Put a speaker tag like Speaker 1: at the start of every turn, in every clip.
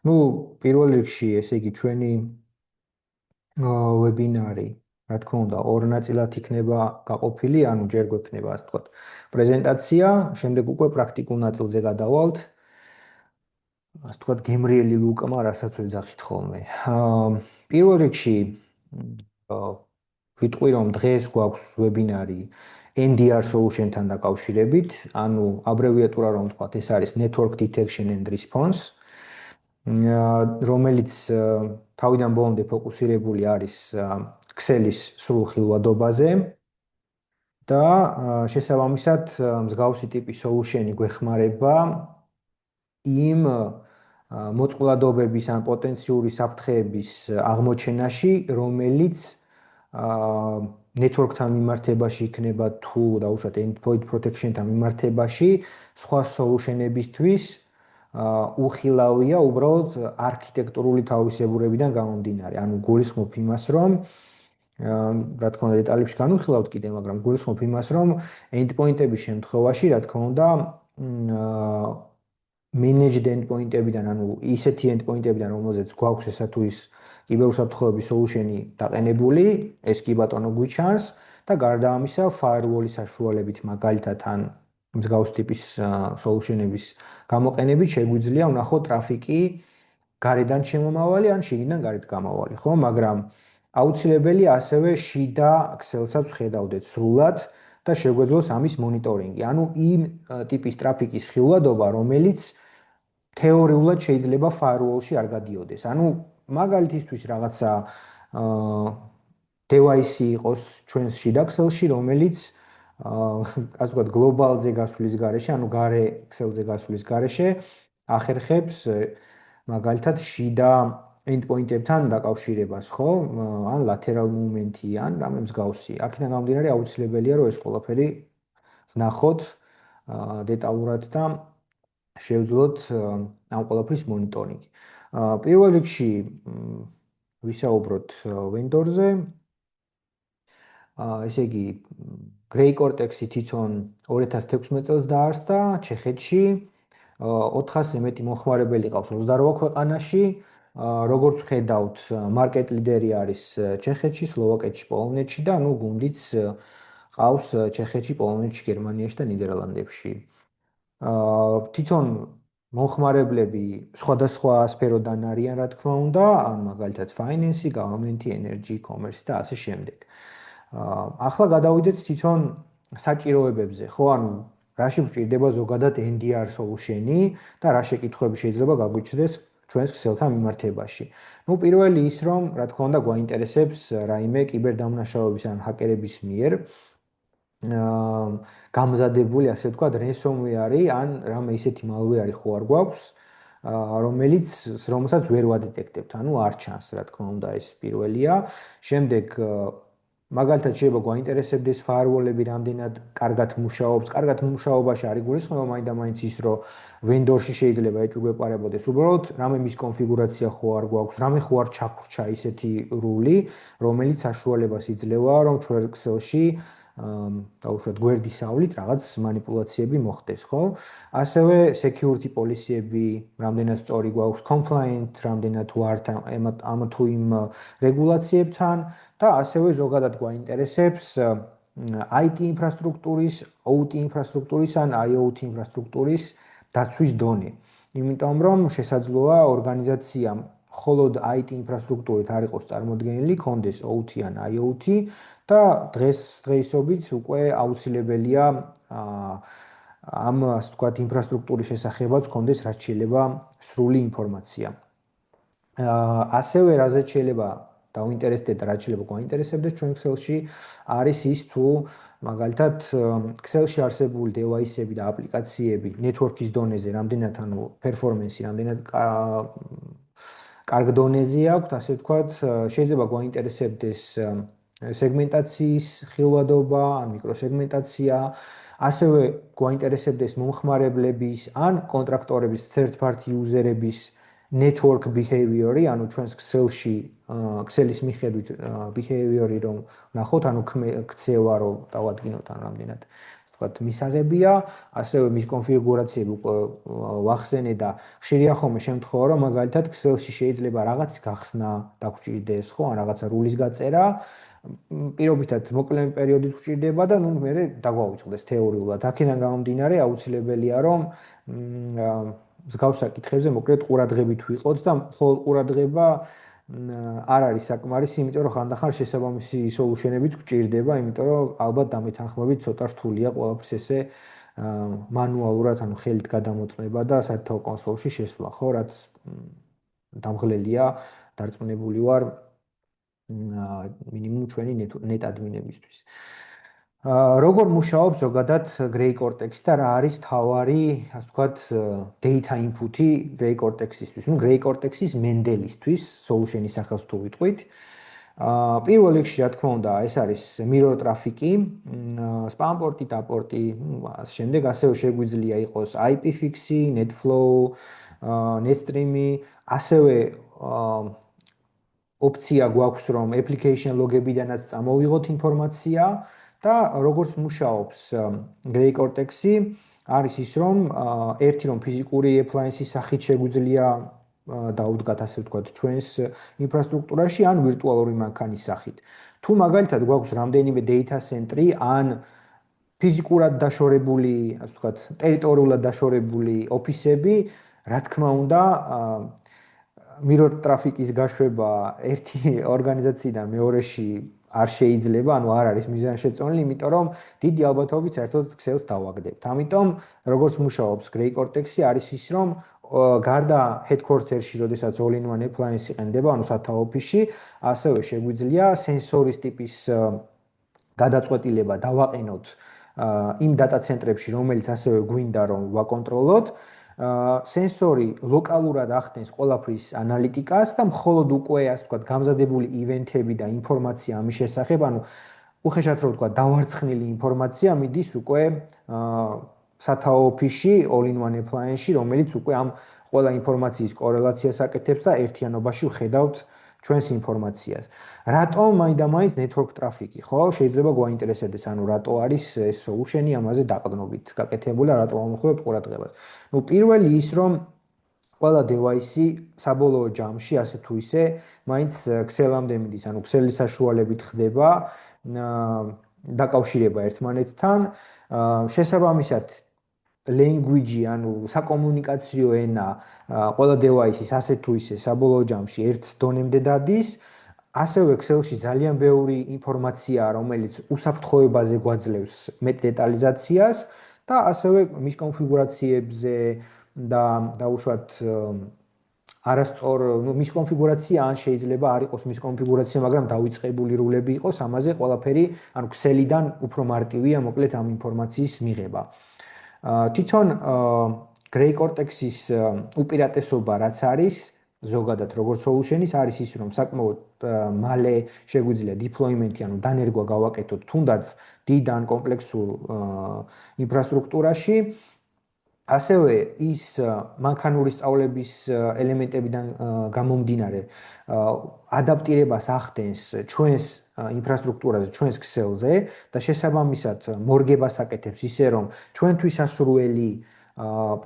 Speaker 1: ნუ პირველ რიგში ესე იგი ჩვენი ვებინარი, რა თქმა უნდა, ორ ნაწილად იქნება გაყოფილი, ანუ ჯერ გვექნება, ასე ვთქვათ, პრეზენტაცია, შემდეგ უკვე პრაქტიკულ ნაწილზე გადავალთ. ასე ვთქვათ, გემრიელი ლუკმა, რასაც ვეძახით ხოლმე. პირველ რიგში ვიტყვი, რომ დღეს გვაქვს ვებინარი NDR solution-თან დაკავშირებით, ანუ აბრევიატურა რომ ვთქვათ, ეს არის Network Detection and Response, რომელიც თავიდან ბოლომდე ფოკუსირებული არის ქსელის სრულ ხილვადობაზე და შესაბამისად მსგავსი ტიპის solution-ი გვეხმარება იმ მოწყვლადობების ან პოტენციური საფრთხეების აღმოჩენაში, რომელიც network-თან მიმართებაში იქნება თუ დაუშვათ endpoint protection-თან მიმართებაში სხვა solution-ებისთვის უხილავია უბრალოდ არქიტექტურული თავისებურებიდან გამომდინარე. ანუ გულისხმობ იმას, რომ რა თქმა უნდა დეტალებში განვიხილავთ კიდე, მაგრამ გულისხმობ იმას, რომ endpoint-ების შემთხვევაში, რა თქმა უნდა, managed endpoint-ებიდან, ანუ ისეთი endpoint-ებიდან, რომელზეც გვაქვს ესა თუ ის კიბერუსაფრთხოების solution-ი დაყენებული, ეს კი ბატონო გვიჩანს და გარდა ამისა, firewall-ის საშუალებით მაგალითად ან მსგავს ტიპის solution-ების გამოყენებით შეგვიძლია ვნახოთ ტრაფიკი გარედან შემომავალი ან შიგნიდან გარეთ გამავალი, ხო? მაგრამ აუცილებელი ასევე შიდა ქსელსაც ხედავდეთ სრულად და შეგვეძლოს ამის მონიტორინგი. ანუ იმ ტიპის ტრაფიკის ხილვადობა, რომელიც თეორიულად შეიძლება firewall-ში არ გადიოდეს. ანუ მაგალითისთვის რაღაცა device-ი იყოს ჩვენს შიდა ქსელში, რომელიც ასე ვთქვათ, გლობალზე გასვლის გარეშე, ანუ გარე ქსელზე გასვლის გარეშე ახერხებს მაგალითად შიდა endpoint-ებთან დაკავშირებას, ხო? ან lateral movement-ი, ან რამე მსგავსი. აქედან გამომდინარე აუცილებელია, რომ ეს ყველაფერი ვნახოთ დეტალურად და შევძლოთ ამ ყველაფრის მონიტორინგი. პირველ რიგში ვისაუბროთ vendor-ზე. ესე იგი Grey Cortex-ი თვითონ 2016 წელს დაარსდა ჩეხეთში. 400-ზე მეტი მომხმარებელი ყავს 28 ქვეყანაში. როგორც ხედავთ, market leader-ი არის ჩეხეთში, სლოვაკეთში, პოლონეთში და ნუ გუნდიც ყავს ჩეხეთში, პოლონეთში, გერმანიაში და ნიდერლანდებში. თვითონ მომხმარებლები სხვადასხვა სფეროდან არიან, რა თქმა უნდა, ან მაგალითად finance, government, energy, commerce და ასე შემდეგ. ახლა გადავიდეთ თვითონ საჭიროებებზე, ხო, ანუ რაში გვჭირდება ზოგადად NDR solution-ი და რა შეკითხვები შეიძლება გაგვიჩნდეს ჩვენს ქსელთან მიმართებაში. ნუ პირველი ის, რომ რა თქმა უნდა გვაინტერესებს რაიმე კიბერდამნაშავების ან ჰაკერების მიერ გამზადებული, ასე ვთქვათ, ransomware-ი ან რამე ისეთი malware-ი ხო არ გვაქვს, რომელსაც ვერ ვადეტექტებთ, ანუ არ ჩანს, რა თქმა უნდა, ეს პირველია. შემდეგ მაგალითად შეიძლება გვაინტერესებდეს firewall-ები რამდენად კარგად მუშაობს. კარგად მუშაობაში არის გულისხმობა მაინდა-მაინც ის, რომ vendor-ში შეიძლება ეჭვგეპარებოდეს. უბრალოდ რამე მის კონფიგურაცია ხო არ გვაქვს, რამე ხო არ ჩაგვრჩა ისეთი რული, რომელიც საშუალებას იძლევა, რომ ჩვენ ქსელში დაუშვათ გვერდისავლით რაღაც манипуляციები მოხდეს, ხო? ასევე security policy-ები, რამდენად სწორი გვაქვს, compliant, რამდენად ვართ ამ თუ იმ რეგულაციებთან და ასევე ზოგადად გვაინტერესებს IT ინფრასტრუქტურის, OT ინფრასტრუქტურის ან IoT ინფრასტრუქტურის დაცვის დონე. იმიტომ რომ შესაძლოა ორგანიზაციამ მხოლოდ IT ინფრასტრუქტურით არ იყოს წარმოდგენილი, კონდეს OT ან IoT და დღესობით უკვე აუცილებელია ამ ასე ვთქვათ ინფრასტრუქტურის შესახებაც კონდეს რაც შეიძლება სრული ინფორმაცია. ასევე რაზეც შეიძლება დაუინტერესდეთ და რაც შეიძლება გვაინტერესებდეს ჩვენ ქსელში არის ის თუ მაგალითად ქსელში არსებული device-ები და აპლიკაციები network-ის დონეზე რამდენად ანუ performance-ი რამდენად კარგ დონეზე აქვთ, ასე ვთქვათ, შეიძლება გვაინტერესებდეს სეგმენტაციის ხილვადობა, ან მიკროსეგმენტაცია, ასევე გვაინტერესებდეს მომხმარებლების ან კონტრაქტორების third party user-ების network behavior-ი, ანუ ჩვენს ქსელში ქსელის მიხედვით behavior-ი რომ ნახოთ, ანუ ქცევა რომ დავადგინოთ ან რამდენად ვთქვათ, მისაღებია, ასევე მის კონფიგურაციები უკვე ვახსენე და ხშირია ხოლმე შემთხვევა, რომ მაგალითად Excel-ში შეიძლება რაღაცის გახსნა დაგჭირდეს, ხო, ან რაღაცა rules გაწერა, პირობითად მოკლე პერიოდით გვჭირდება და ნუ მე დაგვაუწყდეს თეორიულად. აქედან გამომდინარე აუცილებელია, რომ მსგავს საკითხებზე მოკლედ ყურადღებით ვიყოთ და მხოლოდ ყურადღება არ არის საკმარისი, იმიტომ რომ ხანდახან შესაბამისი სოლუშენებიც გვჭირდება, იმიტომ რომ ალბათ დამეთანხმებით ცოტა რთულია ყველაფერს ესე მანუალურად, ანუ ხელით გადამოწმება და საერთო კონსოლში შესვლა, ხო, რაც დამღლელია, დარწმუნებული ვარ მინიმუმ ჩვენი net admin-ებისთვის. როგორ მუშაობს ზოგადად Gray Cortex და რა არის თავარი, ასე ვთქვათ, data input-ი Gray Cortex-ისთვის, ну Gray Cortex-ის Mendelისთვის, solution-ის სახელს თუ ვიტყვით. პირველ რიგში, რა თქმა უნდა, ეს არის mirror traffic-ი, spam port-ი, daport-ი, შემდეგ ასევე შეგვიძლია იყოს IP fix-ი, netflow, netstream-ი, ასევე ოპცია გვაქვს, რომ application log-ებიდანაც წამოვიღოთ ინფორმაცია და როგორც მუშაობს Gray Cortex-ი, არის ის, რომ ერთი რომ ფიზიკური appliance-ის სახით შეგვიძლია დაუდგათ, ასე ვთქვათ, ჩვენს ინფრასტრუქტურაში, ან ვირტუალური მანქანის სახით. თუ მაგალითად გვაქვს რამდენიმე data center-ი, ან ფიზიკურად დაშორებული, ასე ვთქვათ, ტერიტორიულად დაშორებული ოფისები, რა თქმა უნდა, mirror traffic-ის გაშვება ერთი ორგანიზაციიდან მეორეში არ შეიძლება, ანუ არ არის მიზანშეწონილი, იმიტომ რომ დიდი ალბათობით საერთოდ Excel-ს დავაგდებთ. ამიტომ, როგორც მუშაობს Gray Cortex-ი, არის ის, რომ გარდა headquarter-ში, როდესაც all-in-one appliance იყენდება, ანუ სათაო ოფისში, ასევე შეგვიძლია სენსორის ტიპის გადაწყვეტილება დავაყენოთ იმ data center-ებში, რომელიც ასევე გვინდა რომ ვაკონტროლოთ. სენსორი ლოკალურად ახდენს ყველაფრის ანალიტიკას და მხოლოდ უკვე, ასე ვთქვათ, გამზადებული ივენთები და ინფორმაცია ამის შესახებ, ანუ უხეშად რომ ვთქვათ, დავარცხნილი ინფორმაცია მიდის უკვე სათაო ოფისში, all-in-one appliance-ში, რომელიც უკვე ამ ყველა ინფორმაციის კორელაციას აკეთებს და ერთიანობაში ვხედავთ ჩვენს ინფორმაციას. რატომ მაინდა-მაინც network traffic-ი, ხო? შეიძლება გვაინტერესებდეს, ანუ რატო არის ეს solution-ი ამაზე დაყრდნობით გაკეთებული და რატო ამოხმებთ ყურადღებას. ну პირველი ის რომ ყველა device-ი საბოლოო ჯამში ასე თუ ისე მაინც Excel-ამდე მიდის, ანუ Excel-ის საშუალებით ხდება დაკავშირება ერთმანეთთან. შესაბამისად language-ი, ანუ საკომუნიკაციო ენა ყველა device-ის ასე თუ ისე საბოლოო ჯამში ერთ დონემდე დადის. ასევე Excel-ში ძალიან ბევრი ინფორმაციაა, რომელიც უსაფრთხოებაზე გვაძლევს მეტ დეტალიზაციას და ასევე მის კონფიგურაციებზე და უშუალოდ არასწორ, ну მის კონფიგურაცია ან შეიძლება არ იყოს მის კონფიგურაცია, მაგრამ დავიწყებული რულები იყოს, ამაზე ყველაფერი, ანუ Excel-იდან უფრო მარტივია მოკლედ ამ ინფორმაციის მიღება. თვითონ Gray Cortex-ის უპირატესობა რაც არის ზოგადად როგორც solution-ის არის ის, რომ საკმაოდ მალე შეგვიძლია deployment-ი, ანუ დანერგვა გავაკეთოთ თუნდაც დიდ ან კომპლექსურ ინფრასტრუქტურაში. ასევე ის მანქანური სწავლების ელემენტებიდან გამომდინარე ადაპტირებას ახდენს ჩვენს ინფრასტრუქტურაზე, ჩვენს Excel-ზე და შესაბამისად მორგებას აკეთებს ისე, რომ ჩვენთვის ასურველი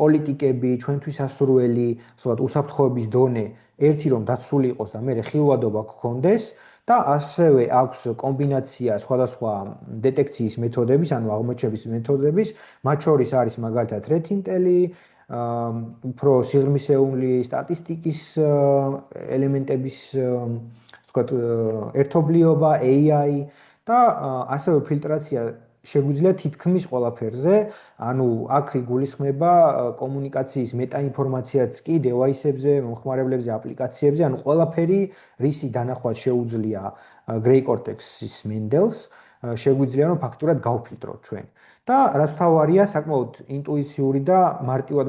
Speaker 1: პოლიტიკები, ჩვენთვის ასურველი, სწორად უსაფრთხოების დონე ერთი რომ დაცული იყოს და მე ხილვადობა გქონდეს და ასევე აქვს კომბინაცია სხვადასხვა დეტექციის მეთოდების, ანუ აღმოჩენების მეთოდების, მათ შორის არის მაგალითად Threat Intel-ი, უფრო სიღრმისეული სტატისტიკის ელემენტების, ვთქვათ, ერთობლიობა, AI და ასევე ფილტრაცია შეგვიძლია თითქმის ყველაფერზე, ანუ აქ იგულისხმება კომუნიკაციის მეტაინფორმაციაც კი device-ებზე, მომხმარებლებზე, აპლიკაციებზე, ანუ ყველაფერი, რისი დანახვა შეუძლია Gray Cortex-ის Mendels, შეგვიძლია რომ ფაქტურად გავფილტროთ ჩვენ. და რაც თავარია, საკმაოდ ინტუიციური და მარტივად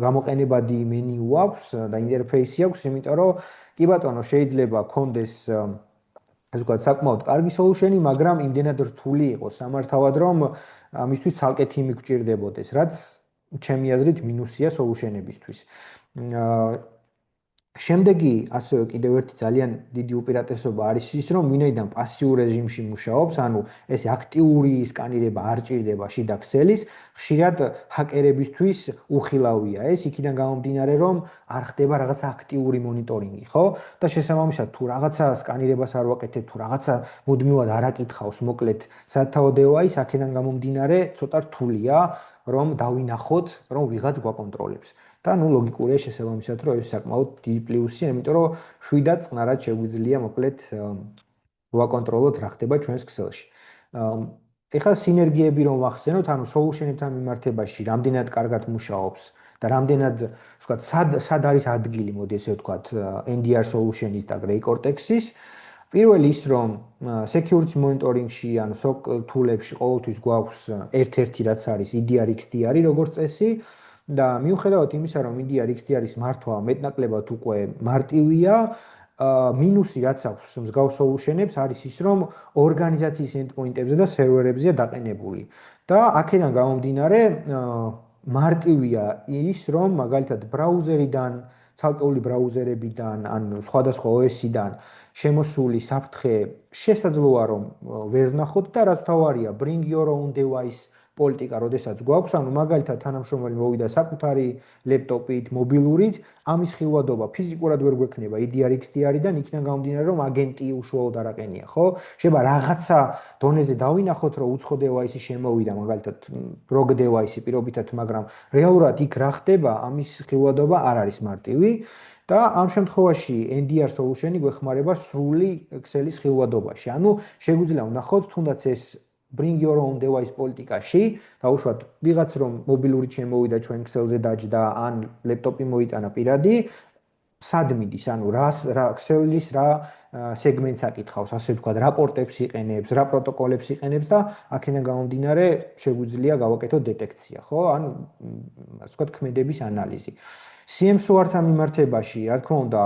Speaker 1: გამოყენებადი მენიუ აქვს და ინტერფეისი აქვს, იმიტომ რომ კი ბატონო, შეიძლება გქონდეს ასე ვთქვათ, საკმაოდ კარგი solution-ი, მაგრამ იმდენად რთული იყოს სამართავად, რომ ამისთვის ცალკე თიმი გვჭირდებოდეს, რაც ჩემი აზრით მინუსია solution-ებისთვის. შემდეგი ასევე კიდევ ერთი ძალიან დიდი უპირატესობა არის ის, რომ ვინაიდან პასიურ რეჟიმში მუშაობს, ანუ ეს აქტიური სკანირება არ ჭირდება შიდა ქსელის, ხშირად ჰაკერებისთვის უხილავია ეს, იქიდან გამომდინარე, რომ არ ხდება რაღაცა აქტიური მონიტორინგი, ხო? და შესაბამისად, თუ რაღაცა სკანირებას არ ვაკეთებ, თუ რაღაცა მუდმივად არ აკითხავს, მოკლედ, სათავო დევაის, აქედან გამომდინარე, ცოტა რთულია, რომ დავინახოთ, რომ ვიღაც გვაკონტროლებს. და ნუ ლოგიკურია შესაბამისად, რომ ეს საკმაოდ დიდი პლუსია, იმიტომ რომ შვიდად წყნარად შეგვიძლია მოკლედ ვაკონტროლოთ რა ხდება ჩვენს ქსელში. ეხლა სინერგიები რომ ვახსენოთ, ანუ solution-ებთან მიმართებაში რამდენად კარგად მუშაობს და რამდენად, ვთქვათ, სად არის ადგილი, მოდი ესე ვთქვათ, NDR solution-ის და Grey Cortex-ის. პირველი ის, რომ security monitoring-ში ან SOC tool-ებში ყოველთვის გვაქვს ერთ-ერთი რაც არის EDR XDR როგორც წესი. და მიუხედავად იმისა, რომ EDR XDR-ის მართვა მეტნაკლებად უკვე მარტივია, მინუსი რაც აქვს მსგავს solution-ებს არის ის, რომ ორგანიზაციის endpoint-ებზე და სერვერებზეა დაყენებული. და აქედან გამომდინარე, მარტივია ის, რომ მაგალითად ბრაუზერიდან, ცალკეული ბრაუზერებიდან, ან სხვადასხვა OS-იდან შემოსული საფრთხე შესაძლოა რომ ვერ ვნახოთ და რაც თავარია, bring your own device პოლიტიკა, როდესაც გვაქვს, ანუ მაგალითად თანამშრომელი მოვიდა საკუთარი ლეპტოპით, მობილურით, ამის ხილვადობა ფიზიკურად ვერ გვექნება EDR XDR-დან, იქიდან გამომდინარე, რომ აგენტი უშუალოდ არ აყენია, ხო? შეიძლება რაღაცა დონეზე დავინახოთ, რომ უცხო device-ი შემოვიდა, მაგალითად ROG device-ი პირობითად, მაგრამ რეალურად იქ რა ხდება, ამის ხილვადობა არ არის მარტივი. და ამ შემთხვევაში NDR solution-ი გვეხმარება სრული ქსელის ხილვადობაში. ანუ შეგვიძლია ვნახოთ, თუნდაც ეს bring your own device პოლიტიკაში, დაუშვათ ვიღაც რომ მობილური შემოვიდა ჩვენ ქსელზე დაჯდა ან ლეპტოპი მოიტანა პირადი, სად მიდის, ანუ რა ქსელის რა სეგმენტს აკითხავს, ასე ვთქვათ, რა პორტებს იყენებს, რა პროტოკოლებს იყენებს და აქედან გამომდინარე შეგვიძლია გავაკეთოთ დეტექცია, ხო? ან ასე ვთქვათ, ქმედების ანალიზი. CMSOR-თან მიმართებაში, რა თქმა უნდა,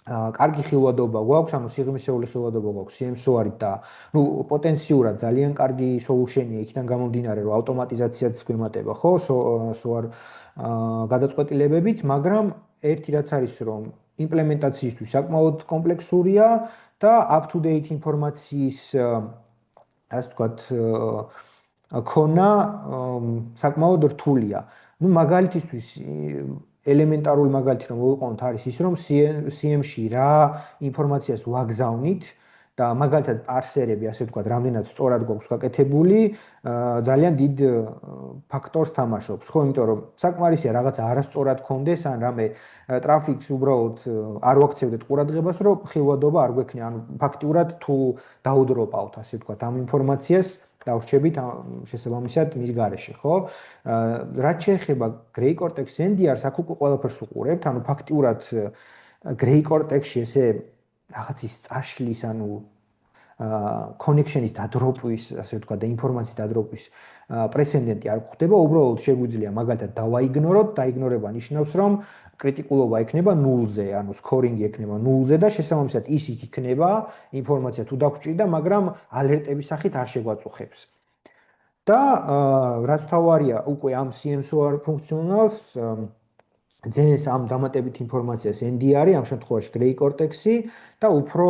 Speaker 1: კარგი ხილვადობა გვაქვს, ანუ სიღრმისეული ხილვადობა გვაქვს CMSOR-ით და ნუ პოტენციურად ძალიან კარგი solution-ია, იქიდან გამომდინარე, რომ ავტომატიზაციაც გვემატება, ხო, SOAR გადაწყვეტილებებით, მაგრამ ერთი რაც არის, რომ იმპლემენტაციისთვის საკმაოდ კომპლექსურია და up-to-date ინფორმაციის, ასე ვთქვათ, ქონა საკმაოდ რთულია. ნუ მაგალითისთვის ელემენტარული მაგალითი რომ მოვიყვანოთ არის ის რომ CM-ში რა ინფორმაციას ვაგზავნით და მაგალითად პარსერები ასე ვთქვათ რამდენად სწორად გვაქვს გაკეთებული ძალიან დიდ ფაქტორს თამაშობს ხო იმიტომ რომ საკმარისია რაღაც არასწორად გქონდეს ან რამე ტრაფიკს უბრალოდ არ ვაქცევდეთ ყურადღებას რომ ხილვადობა არ გვექნება ანუ ფაქტიურად თუ დაუდროპავთ ასე ვთქვათ ამ ინფორმაციას დავრჩებით შესაბამისად მის გარეშე, ხო? რაც შეეხება Grey Cortex NDR-ს, აქ უკვე ყველაფერს უყურებთ, ანუ ფაქტიურად Grey Cortex-ში ესე რაღაცის წაშლის, ანუ connection-ის დადროპვის, ასე ვთქვათ, და ინფორმაციის დადროპვის პრეცედენტი არ გვხდება, უბრალოდ შეგვიძლია მაგალითად დავაიგნოროთ, დაიგნორება ნიშნავს, რომ კრიტიკულობა იქნება ნულზე, ანუ სკორინგი იქნება ნულზე და შესაბამისად ისიც იქნება ინფორმაცია თუ დაგჭირდა, მაგრამ ალერტების სახით არ შეგვაწუხებს. და რაც თავარია, უკვე ამ CMSOR ფუნქციონალს ძენს ამ დამატებით ინფორმაციას NDR-ი, ამ შემთხვევაში Grey Cortex-ი და უფრო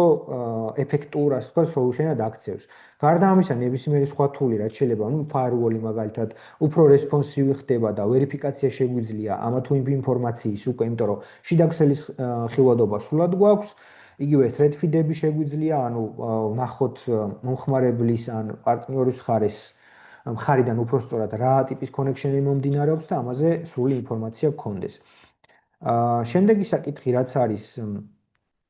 Speaker 1: ეფექტურ, ასე ვთქვათ, solution-ად აქცევს. გარდა ამისა, ნებისმიერი სხვა თული, რაც შეიძლება, ну, firewall-ი მაგალითად, უფრო responsive ხდება და ვერიფიკაცია შეგვიძლია ამა თუ იმ ინფორმაციის უკვე, იმიტომ რომ შიდა ქსელის ხილვადობა სრულად გვაქვს. იგივე threat feed-ები შეგვიძლია, ანუ ნახოთ მომხმარებლის ან პარტნიორის მხარიდან უფრო სწორად რა ტიპის connection-ი მომდინარეობს და ამაზე სრული ინფორმაცია გქონდეს. შემდეგი საკითხი რაც არის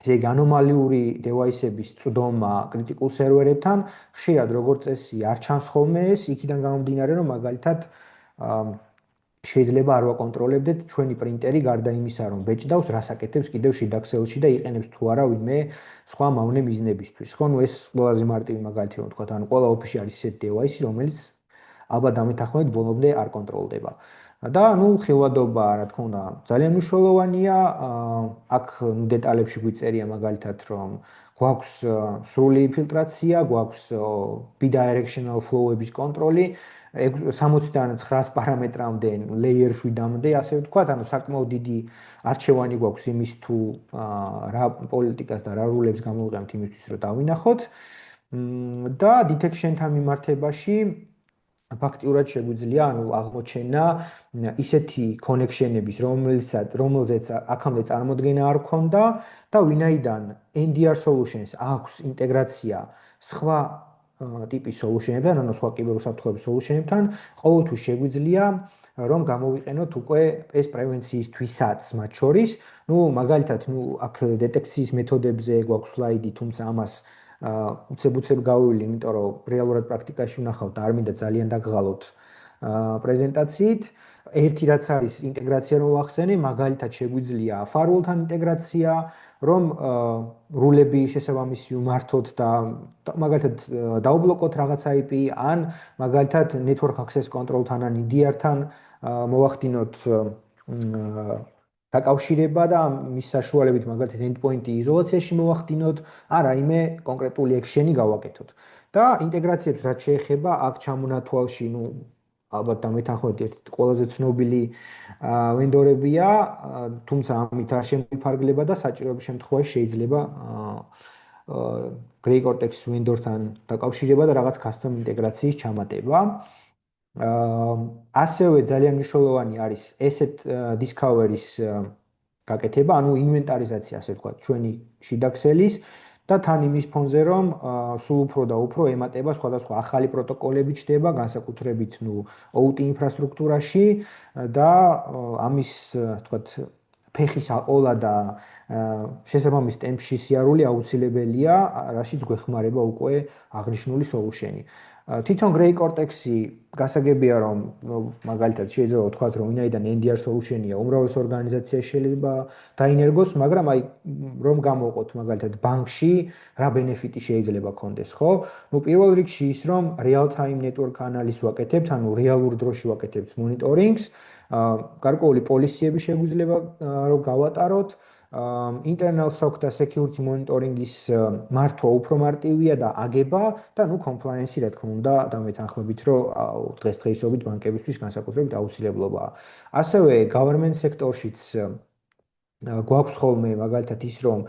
Speaker 1: ესე იგი ანომალიური device-ების წვდომა კრიტიკულ სერვერებთან, ხშირად როგორც წესი არ ჩანს ხოლმე ეს, იქიდან გამომდინარე რომ მაგალითად შეიძლება არ ვაკონტროლებდეთ ჩვენი პრინტერი გარდა იმისა რომ ბეჭდავს რას აკეთებს კიდევ შიდა ქსელში და იყენებს თუ არა ვინმე სხვა მავნე მიზნებისთვის. ხო, ნუ ეს ყველაზე მარტივი მაგალითი რომ ვთქვათ, ანუ ყველა ოფისში არის ისეთი device, რომელიც ალბათ დამეთანხმებით ბოლომდე არ კონტროლდება. და ნუ ხილვადობა, რა თქმა უნდა, ძალიან მნიშვნელოვანია. აქ ნუ დეტალებში გვიწერია მაგალითად, რომ გვაქვს სრული ფილტრაცია, გვაქვს bidirectional flow-ების კონტროლი, 60-დან 900 პარამეტრამდე, layer 7-მდე, ასე ვთქვათ, ანუ საკმაოდ დიდი არჩევანი გვაქვს იმის თუ რა პოლიტიკას და რა რულებს გამოვიყენებთ იმისთვის, რომ დავინახოთ. და detection-თან მიმართებაში ფაქტიურად შეგვიძლია ანუ აღმოჩენა ისეთი კონექშენების, რომელზეც აქამდე წარმოდგენა არ ქონდა და ვინაიდან NDR solutions აქვს ინტეგრაცია სხვა ტიპის solution-ებთან, ანუ სხვა კიბერუსაფრთხოების solution-ებთან, ყოველთვის შეგვიძლია რომ გამოვიყენოთ უკვე ეს პრევენციისთვისაც მათ შორის. ნუ მაგალითად, აქ დეტექციის მეთოდებზე გვაქვს სლაიდი, თუმცა ამას უცებ გავივალი, იმიტომ რომ რეალურად პრაქტიკაში ვნახავთ, არ მინდა ძალიან დაგღალოთ პრეზენტაციით. ერთი რაც არის ინტეგრაცია რომ ვახსენე, მაგალითად შეგვიძლია firewall-თან ინტეგრაცია, რომ რულები შესაბამისი ვმართოთ და მაგალითად დაუბლოკოთ რაღაცა IP, ან მაგალითად network access control-თან ან EDR-თან მოვახდინოთ დაკავშირება და მის საშუალებით მაგალითად endpoint-ი იზოლაციაში მოვახდინოთ, ან რაიმე კონკრეტული action-ი გავაკეთოთ. და ინტეგრაციებს რაც შეეხება, აქ ჩამონათვალში, ალბათ დამეთანხმებით, ერთ ყველაზე ცნობილი ვენდორებია, თუმცა ამით არ შემიფარგლება და საჭიროების შემთხვევაში შეიძლება Grey Cortex ვენდორთან დაკავშირება და რაღაც custom ინტეგრაციის ჩამატება. ასევე ძალიან მნიშვნელოვანი არის asset discovery-ის გაკეთება, ანუ ინვენტარიზაცია, ასე ვთქვათ, ჩვენი შიდა ქსელის და თან იმის ფონზე, რომ სულ უფრო და უფრო ემატება სხვადასხვა ახალი პროტოკოლები ჩდება, განსაკუთრებით OT ინფრასტრუქტურაში და ამის, ვთქვათ, ფეხის აყოლა და შესაბამის ტემპში სიარული აუცილებელია, რაშიც გვეხმარება უკვე აღნიშნული solution-ი. თვითონ Grey Cortex-ი გასაგებია რომ მაგალითად შეიძლება ვთქვათ რომ ვინაიდან NDR solution-ია უმრავლეს ორგანიზაციაში შეიძლება დაინერგოს, მაგრამ აი რომ გამოვყოთ მაგალითად ბანკში რა ბენეფიტი შეიძლება კონდეს, ხო? პირველ რიგში ის რომ real time network analysis ვაკეთებთ, ანუ რეალურ დროში ვაკეთებთ მონიტორინგს, გარკვეული პოლიციები შეგვიძლია რომ გავატაროთ, internal SOC და security monitoring-ის მართვა უფრო მარტივია და აგება და compliance-ი რა თქმა უნდა დამეთანხმებით რომ დღესდღეობით ბანკებისთვის განსაკუთრებით აუცილებლობაა. ასევე government sector-შიც გვაქვს ხოლმე მაგალითად ის რომ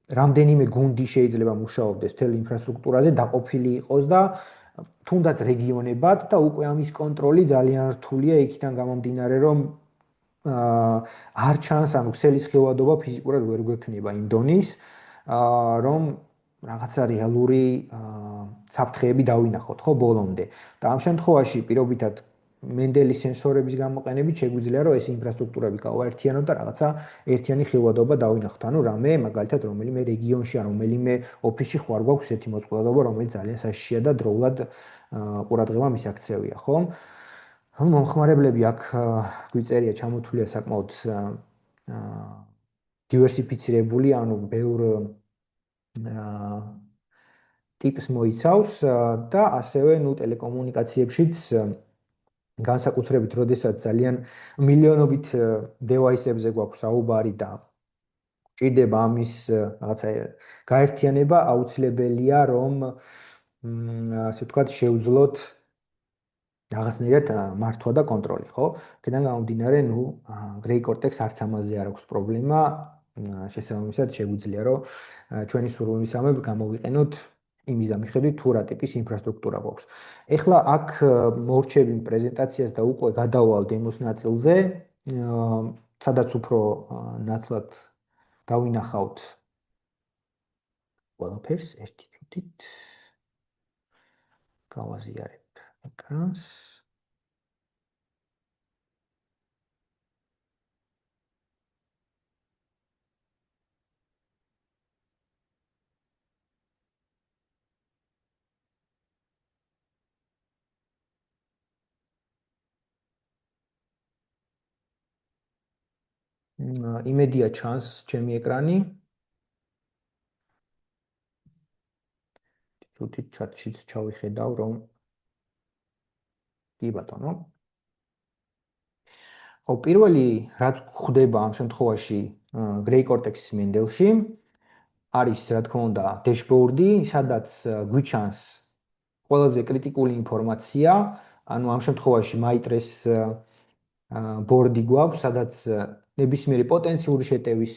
Speaker 1: რამდენიმე გუნდი შეიძლება მუშაობდეს მთელ ინფრასტრუქტურაზე, დაყოფილი იყოს და თუნდაც რეგიონებად და უკვე ამის კონტროლი ძალიან რთულია იქიდან გამომდინარე რომ არ ჩანს ანუ ქსელის ხილვადობა ფიზიკურად ვერ გვექნება იმ დონის რომ რაღაცა რეალური საფრთხეები დავინახოთ ხო ბოლომდე და ამ შემთხვევაში პირობითად მენდელის სენსორების გამოყენებით შეგვიძლია რომ ეს ინფრასტრუქტურები გავაერთიანოთ და რაღაცა ერთიანი ხილვადობა დავინახოთ ანუ რამე მაგალითად რომელიმე რეგიონში ან რომელიმე ოფისში ხوار გვაქვს ესეთი მოწყვლადობა რომელიც ძალიან საშიშია და დროულად ყურადღება მისაქცევია ხო მომხმარებლები აქ გვიწერია ჩამოთვლილია საკმაოდ დივერსიფიცირებული, ანუ ბევრ ტიპს მოიცავს და ასევე ტელეკომუნიკაციებშიც განსაკუთრებით, როდესაც ძალიან მილიონობით დევაისებზე გვაქვს საუბარი და ჭირდება ამის რაღაცა გაერთიანება, აუცილებელია რომ ასე ვთქვათ, შევძლოთ რაღაცნაირად მართვა და კონტროლი, ხო? აქედან გამომდინარე, Grey Cortex არც ამაზე არ აქვს პრობლემა, შესაბამისად შეგვიძლია, რომ ჩვენი სურვილისამებრ გამოვიყენოთ იმის დამიხედვით, თუ რა ტიპის ინფრასტრუქტურა გვაქვს. ეხლა აქ მორჩები პრეზენტაციას და უკვე გადავალ დემოს ნაწილზე, სადაც უფრო ნათლად დავინახავთ ყველაფერს ერთი წუთით. გავაზიარებ ეკრანს. იმედია ჩანს ჩემი ეკრანი. თუთით ჩატშიც ჩავიხედავ რომ კი ბატონო. პირველი რაც ხდება ამ შემთხვევაში Grey Cortex-ის მენდელში არის რა თქმა უნდა დეშბორდი, სადაც გვიჩანს ყველაზე კრიტიკული ინფორმაცია, ანუ ამ შემთხვევაში MyTrace ბორდი გვაქვს, სადაც ნებისმიერი პოტენციური შეტევის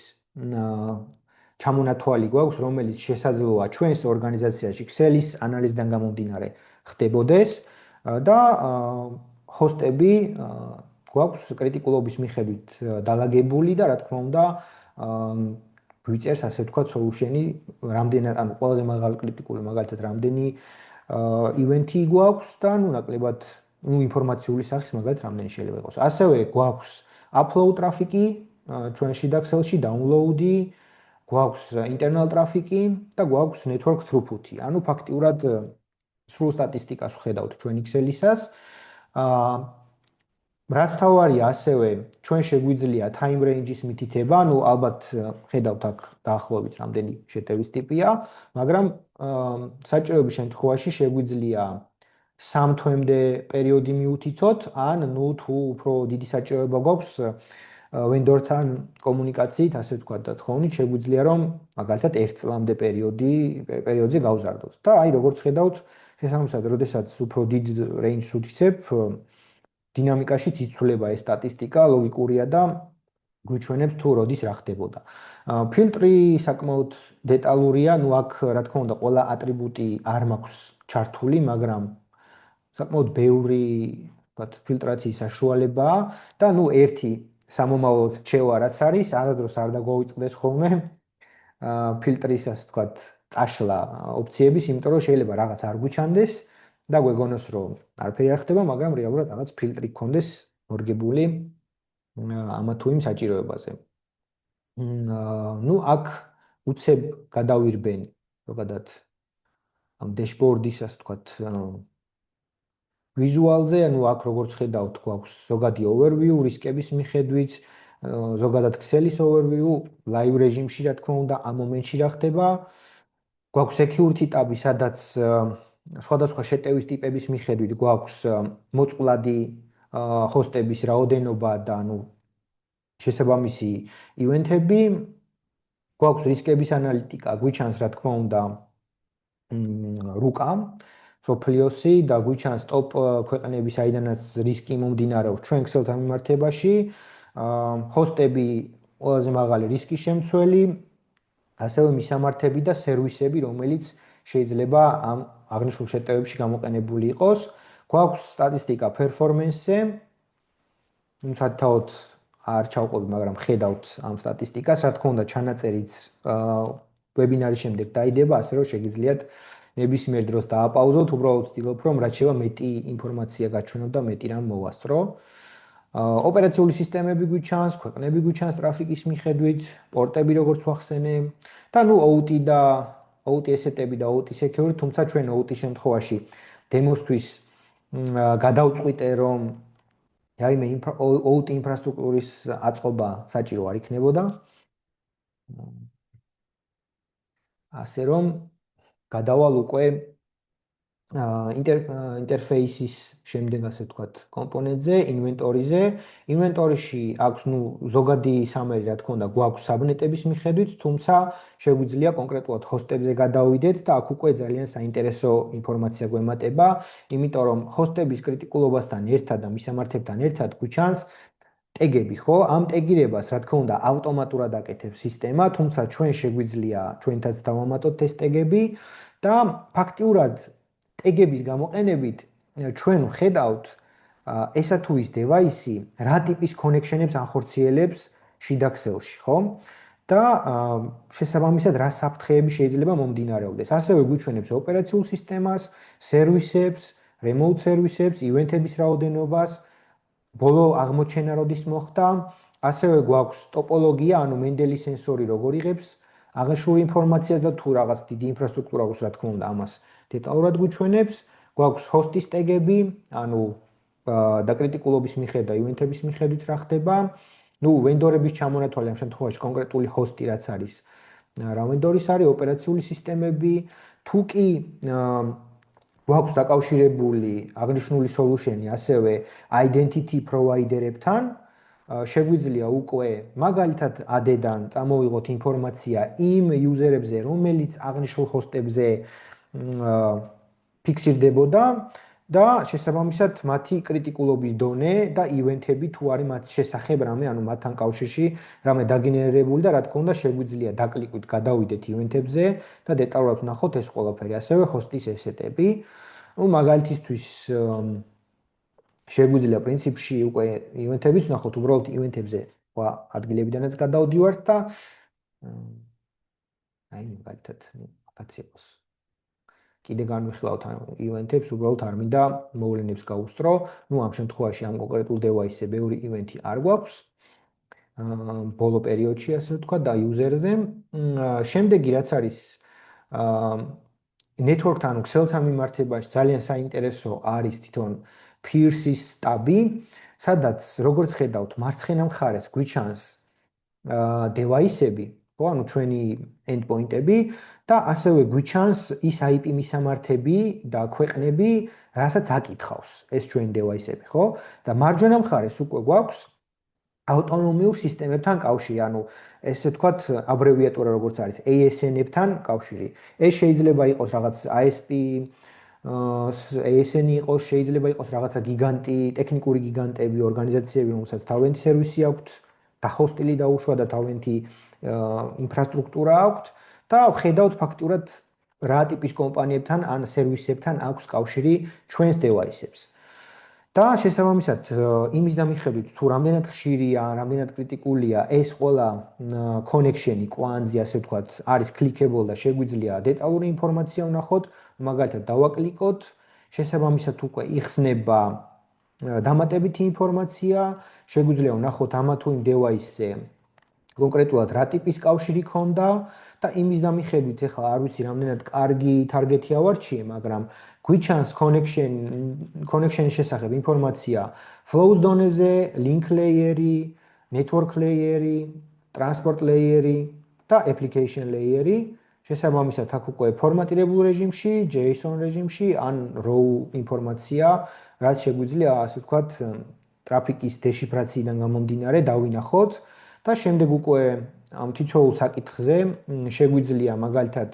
Speaker 1: ჩამონათვალი გვაქვს, რომელიც შესაძლოა ჩვენს ორგანიზაციაში Excel-ის ანალიზიდან გამომდინარე ხდებოდეს და ჰოსტები გვაქვს კრიტიკულობის მიხედვით დალაგებული და რა თქმა უნდა გვიწერს ასე ვთქვათ solution-ი რამდენად ანუ ყველაზე მაღალი კრიტიკული მაგალითად რამდენი ივენთი გვაქვს და ნუ ნაკლებად ინფორმაციული სახის მაგალითად რამდენი შეიძლება იყოს. ასევე გვაქვს upload ტრაფიკი ჩვენში Excel-ში download-ი გვაქვს internal ტრაფიკი და გვაქვს network throughput-ი. ანუ ფაქტიურად სრულ სტატისტიკას ვხედავთ ჩვენ Excel-ისას. რაც თავარია ასევე ჩვენ შეგვიძლია time range-ის მითითება, ანუ ალბათ ხედავთ აქ დაახლოებით რამდენი შეტევის ტიპია, მაგრამ საჭიროების შემთხვევაში შეგვიძლია 3 თვემდე პერიოდი მიუთითოთ, ან ნუ თუ უფრო დიდი საჭიროება გვაქვს ვენდორთან კომუნიკაციით, ასე ვთქვათ და თხოვნით შეგვიძლია რომ მაგალითად 1 წლამდე პერიოდზე გავზარდოთ. და აი როგორც ხედავთ, შესაბამისად, როდესაც უფრო დიდ range-ს უთითებ, დინამიკაშიც იცვლება ეს სტატისტიკა, ლოგიკურია და გვიჩვენებს თუ როდის რა ხდებოდა. ფილტრი საკმაოდ დეტალურია, ნუ აქ რა თქმა უნდა ყველა ატრიბუტი არ მაქვს ჩართული, მაგრამ საკმაოდ ბევრი ვთქვათ ფილტრაციის საშუალებაა და ნუ ერთი სამომავლოდ რჩევა რაც არის, არადროს არ დაგვაუწყდეს ხოლმე ფილტრის ასე ვთქვათ წაშლა ოფციების, იმიტომ რომ შეიძლება რაღაც არ გვიჩანდეს და გვეგონოს რომ არაფერი არ ხდება, მაგრამ რეალურად რაღაც ფილტრი გქონდეს მორგებული ამა თუ იმ საჭიროებაზე. ნუ აქ უცებ გადავირბენ ზოგადად ამ დეშბორდის ასე ვთქვათ ვიზუალზე, ანუ აქ როგორც ხედავთ, გვაქვს ზოგადი overview რისკების მიხედვით, ზოგადად Excel-ის overview, live რეჟიმში რა თქმა უნდა, ამ მომენტში რა ხდება. გვაქვს security tab-ი, სადაც სხვადასხვა შეტევის ტიპების მიხედვით გვაქვს მოწყვლადი ჰოსტების რაოდენობა და ანუ შესაბამისი ივენთები. გვაქვს რისკების ანალიტიკა, გვიჩანს რა თქმა უნდა რუკა სოფლიოსი და გვიჩანს ტოპ ქვეყნების აიდანაც რისკი მომდინარეობს ჩვენ Excel-თან მიმართებაში, ჰოსტები ყველაზე მაღალი რისკის შემცველი, ასევე მისამართები და სერვისები, რომელიც შეიძლება ამ აღნიშნულ შეტევებში გამოყენებული იყოს. გვაქვს სტატისტიკა performance-ზე. საერთოდ არ ჩავყობი, მაგრამ ხედავთ ამ სტატისტიკას, რა თქმა უნდა ჩანაწერიც ვებინარის შემდეგ დაიდება, ასე რომ შეგიძლიათ ნებისმიერ დროს დააპაუზოთ, უბრალოდ ვცდილობ რომ რაც შევა მეტი ინფორმაცია გაჩვენოთ და მეტი რამ მოვასწრო. ოპერაციული სისტემები გვიჩანს, ქვეყნები გვიჩანს ტრაფიკის მიხედვით, პორტები როგორც ვახსენე და ნუ OT და OT asset-ები და OT security, თუმცა ჩვენ OT შემთხვევაში დემოსთვის გადავწყვიტე რომ რაიმე OT ინფრასტრუქტურის აწყობა საჭირო არ იქნებოდა. ასე რომ გადავალ უკვე ინტერფეისის შემდეგ ასე ვთქვათ კომპონენტზე, ინვენტორიზე. ინვენტორიში აქვს ნუ ზოგადი სამერი რა თქმა უნდა გვაქვს საბნეტების მიხედვით, თუმცა შეგვიძლია კონკრეტულად ჰოსტებზე გადავიდეთ და აქ უკვე ძალიან საინტერესო ინფორმაცია გვემატება, იმიტომ რომ ჰოსტების კრიტიკულობასთან ერთად და მისამართებთან ერთად გვიჩანს ტეგები, ხო? ამ ტეგირებას რა თქმა უნდა ავტომატურად აკეთებს სისტემა, თუმცა ჩვენ შეგვიძლია ჩვენთაც დავამატოთ ეს ტეგები და ფაქტიურად ტეგების გამოყენებით ჩვენ ვხედავთ ესა თუ ის დევაისი რა ტიპის კონექშენებს ახორციელებს შიდა Excel-ში, ხო? და შესაბამისად რა საფრთხეები შეიძლება მომდინარეობდეს. ასევე გვიჩვენებს ოპერაციულ სისტემას, სერვისებს, remote სერვისებს, ივენთების რაოდენობას, ბოლო აღმოჩენა როდის მოხდა, ასევე გვაქვს ტოპოლოგია, ანუ მენდელის სენსორი როგორ იღებს აღნიშნულ ინფორმაციას და თუ რაღაც დიდი ინფრასტრუქტურა აქვს, რა თქმა უნდა, ამას დეტალურად გვიჩვენებს. გვაქვს ჰოსტის ტეგები, ანუ და კრიტიკულობის მიხედვით და ივენთების მიხედვით რა ხდება. ნუ ვენდორების ჩამონათვალი ამ შემთხვევაში კონკრეტული ჰოსტი რაც არის, რა ვენდორის არის, ოპერაციული სისტემები, თუ კი გვაქვს დაკავშირებული აღნიშნული solution-ი ასევე identity provider-ებთან, შეგვიძლია უკვე მაგალითად AD-დან წამოვიღოთ ინფორმაცია იმ იუზერებზე, რომელიც აღნიშნულ ჰოსტებზე ფიქსირდებოდა და შესაბამისად მათი კრიტიკულობის დონე და ივენთები თუ არის მათ შესახებ რამე, ანუ მათთან კავშირში რამე დაგენერირებული და რა თქმა უნდა შეგვიძლია დაკლიკვით გადავიდეთ ივენთებზე და დეტალურად ვნახოთ ეს ყველაფერი, ასევე ჰოსტის ესეტები. ну მაგალითისთვის შეგვიძლია პრინციპში უკვე ივენთებიც ვნახოთ, უბრალოდ ივენთებზე სხვა ადგილებიდანაც გადავდივართ და აი მაგალითად აქაც იყოს კიდე განვიხილავთ ივენთებს, უბრალოდ არ მინდა მოვლენებს გავუსწრო. ну ამ შემთხვევაში ამ კონკრეტულ device-ზე ბევრი ივენთი არ გვაქვს. ბოლო პერიოდში ასე ვთქვა და user-ზე. შემდეგი რაც არის network-თან ანუ ქსელთან მიმართებაში ძალიან საინტერესო არის თვითონ Pierce-ის სტაბი, სადაც როგორც ხედავთ, მარცხენა მხარეს გვიჩანს device-ები, ხო, ანუ ჩვენი endpoint-ები და ასევე გვიჩანს ის IP მისამართები და ქვეყნები, რასაც აკითხავს ეს ჩვენი device-ები, ხო? და მარჯვენა მხარეს უკვე გვაქვს ავტონომიურ სისტემებთან კავშირი, ანუ ესე ვთქვათ, აბრევიატურა როგორც არის ASN-ებთან კავშირი. ეს შეიძლება იყოს რაღაც ISP ASN იყოს, შეიძლება იყოს რაღაცა გიგანტი, ტექნიკური გიგანტები, ორგანიზაციები, რომელსაც თავიანთი სერვისი აქვთ, დახოსტილი დაუშვა და თავიანთი ინფრასტრუქტურა აქვთ და ხედავთ ფაქტურად რა ტიპის კომპანიებთან ან სერვისებთან აქვს კავშირი ჩვენს device-ებს. და შესაბამისად, იმის დამიხედვით, თუ რამდენად ხშირია, რამდენად კრიტიკულია ეს ყველა connection-ი კვანძი, ასე ვთქვათ, არის clickable და შეგვიძლია დეტალური ინფორმაცია ვნახოთ, მაგალითად დავაკლიკოთ, შესაბამისად უკვე იხსნება დამატებითი ინფორმაცია, შეგვიძლია ვნახოთ ამა თუ იმ device-ზე კონკრეტულად რა ტიპის კავშირი ქონდა და იმის დამიხედვით, ეხლა არ ვიცი რამდენად კარგი ტარგეტი ავარჩიე, მაგრამ გვიჩანს connection-ის შესახებ ინფორმაცია flows დონეზე, link layer-ი, network layer-ი, transport layer-ი და application layer-ი. შესაბამისად, აქ უკვე ფორმატირებულ რეჟიმში, JSON რეჟიმში ან raw ინფორმაცია, რაც შეგვიძლია, ასე ვთქვათ, ტრაფიკის დეშიფრაციიდან გამომდინარე დავინახოთ და შემდეგ უკვე ამ თითოეულ საკითხზე შეგვიძლია მაგალითად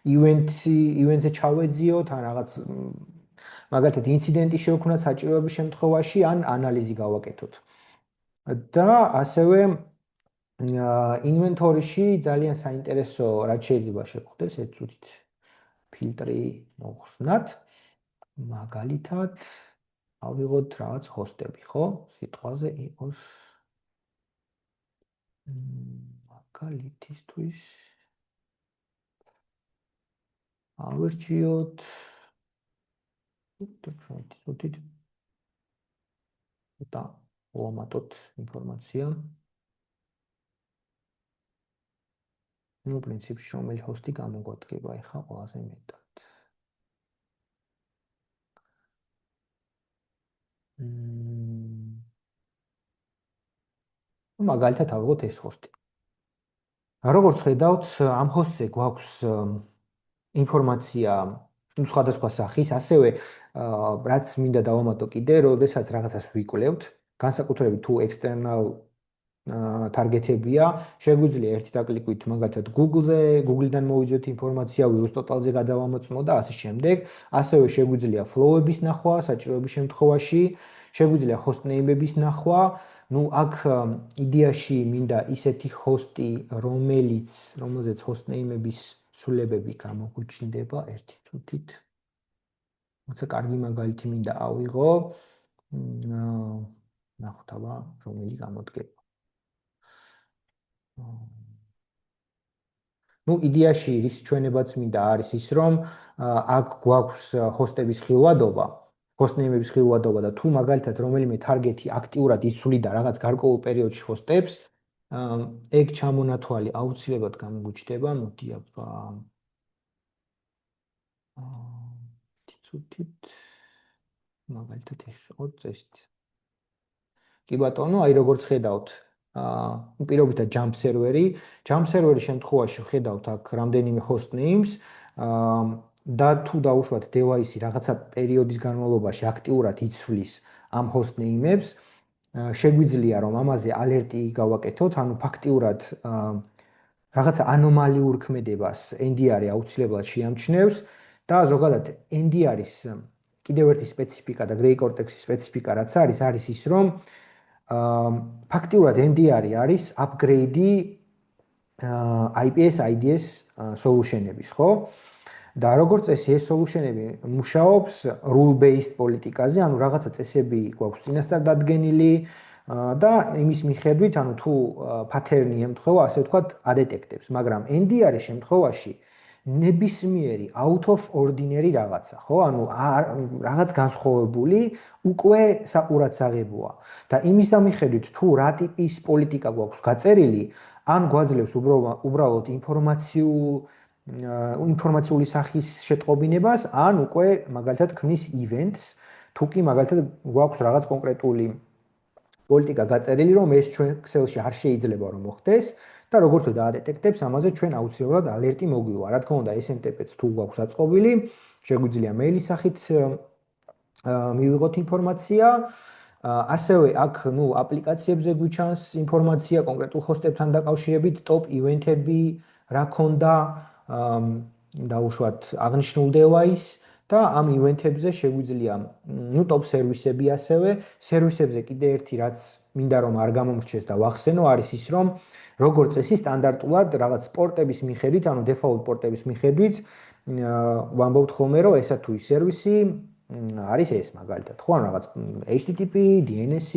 Speaker 1: event-ზე ჩავეძიოთ ან რაღაც მაგალითად ინციდენტი შევქმნათ საჭიროების შემთხვევაში ან ანალიზი გავაკეთოთ. და ასევე ინვენტორიში ძალიან საინტერესო რაც შეიძლება შეხვდეს, ეს წუთით ფილტრი მოხსნათ. მაგალითად ავიღოთ რაღაც ჰოსტები, ხო? სიტყვაზე იყოს მაგალითისთვის ავერჩიოთ და ვამატოთ ინფორმაცია. ну, პრინციპში რომელი ჰოსტი გამოგვადგება ახლა ყველაზე მეტად. მაგალითად ავიღოთ ეს ჰოსტი. როგორც ხედავთ, ამ ჰოსტზე გვაქვს ინფორმაცია სხვადასხვა სახის, ასევე რაც მინდა დავამატო კიდე, როდესაც რაღაცას ვიკვლევთ, განსაკუთრებით თუ external ტარგეტებია, შეგვიძლია ერთი დაკლიკვით მაგალითად Google-ზე, Google-დან მოვიძოთ ინფორმაცია, VirusTotal-ზე გადავამოწმო და ასე შემდეგ. ასევე შეგვიძლია flow-ების ნახვა საჭიროების შემთხვევაში, შეგვიძლია host name-ების ნახვა. ну, აქ იდეაში მინდა ისეთი ჰოსტი, რომელზეც host name-ების ცვლილებები გამოგვიჩნდება ერთი წუთით. მოცა კარგი მაგალითი მინდა ავიღო. ნახოთ აბა რომელი გამოდგება. ну, იდეაში ის ჩვენებაც მინდა არის ის, რომ აქ გვაქვს ჰოსტების ხილვადობა, ჰოსტნეიმების ხილვადობა და თუ მაგალითად რომელიმე ტარგეტი აქტიურად იცვლიდა რაღაც გარკვეულ პერიოდში ჰოსტებს, ეგ ჩამონათვალი აუცილებლად გამოგვიჩნდება, მოდი აბა ცუდით მაგალითად ეს ოც წესით. კი ბატონო, აი როგორც ხედავთ, პირობითად jump server-ის შემთხვევაში ხედავთ აქ რამდენიმე host names და თუ დაუშვათ device-ი რაღაცა პერიოდის განმავლობაში აქტიურად იცვლის ამ host name-ებს, შეგვიძლია რომ ამაზე ალერტი გავაკეთოთ, ანუ ფაქტიურად რაღაცა ანომალიურ ქმედებას NDR-ი აუცილებლად შეამჩნევს და ზოგადად NDR-ის კიდევ ერთი სპეციფიკა და Gray Cortex-ის სპეციფიკა რაც არის ის, რომ ფაქტიურად NDR არის upgrade IPS IDS solution-ების, ხო? და როგორც წესი ეს solution-ები მუშაობს rule-based პოლიტიკაზე, ანუ რაღაცა წესები გვაქვს წინასწარ დადგენილი და იმის მიხედვით, ანუ თუ pattern-ი ემთხვევა, ასე ვთქვათ, ადეტექტებს, მაგრამ NDR-ის შემთხვევაში ნებისმიერი out of ordinary რაღაცა, ხო? ანუ რაღაც განსხვავებული უკვე საყურადს აღებუა. და იმის დამიხედვით, თუ რა ტიპის პოლიტიკა გვაქვს გაწერილი, ან გვაძლევს უბრალოდ ინფორმაციული სახის შეტყობინებას, ან უკვე მაგალითად ქმნის events, თუ კი მაგალითად გვაქვს რაღაც კონკრეტული პოლიტიკა გაწერილი, რომ ეს ჩვენ Excel-ში არ შეიძლება რომ მოხდეს და როგორც დაადეტექტებს, ამაზე ჩვენ აუცილებლად ალერტი მოგვივა. რა თქმა უნდა, SMTP-ც თუ გვაქვს აწყობილი, შეგვიძლია მეილის სახით მივიღოთ ინფორმაცია. ასევე აქ, აპლიკაციებზე გვიჩანს ინფორმაცია კონკრეტულ ჰოსტებთან დაკავშირებით, top event-ები, რა ქონდა, დაუშვათ აღნიშნულ device და ამ event-ებზე შეგვიძლია, top სერვისები ასევე, სერვისებზე კიდე ერთი რაც მინდა რომ არ გამომრჩეს და ვახსენო, არის ის, რომ როგორც წესი სტანდარტულად რაღაც პორტების მიხედვით, ანუ default პორტების მიხედვით, ვამბობთ ხოლმე, რომ ესა თუ ის სერვისი არის ეს მაგალითად, ხო, რაღაც HTTP, DNS,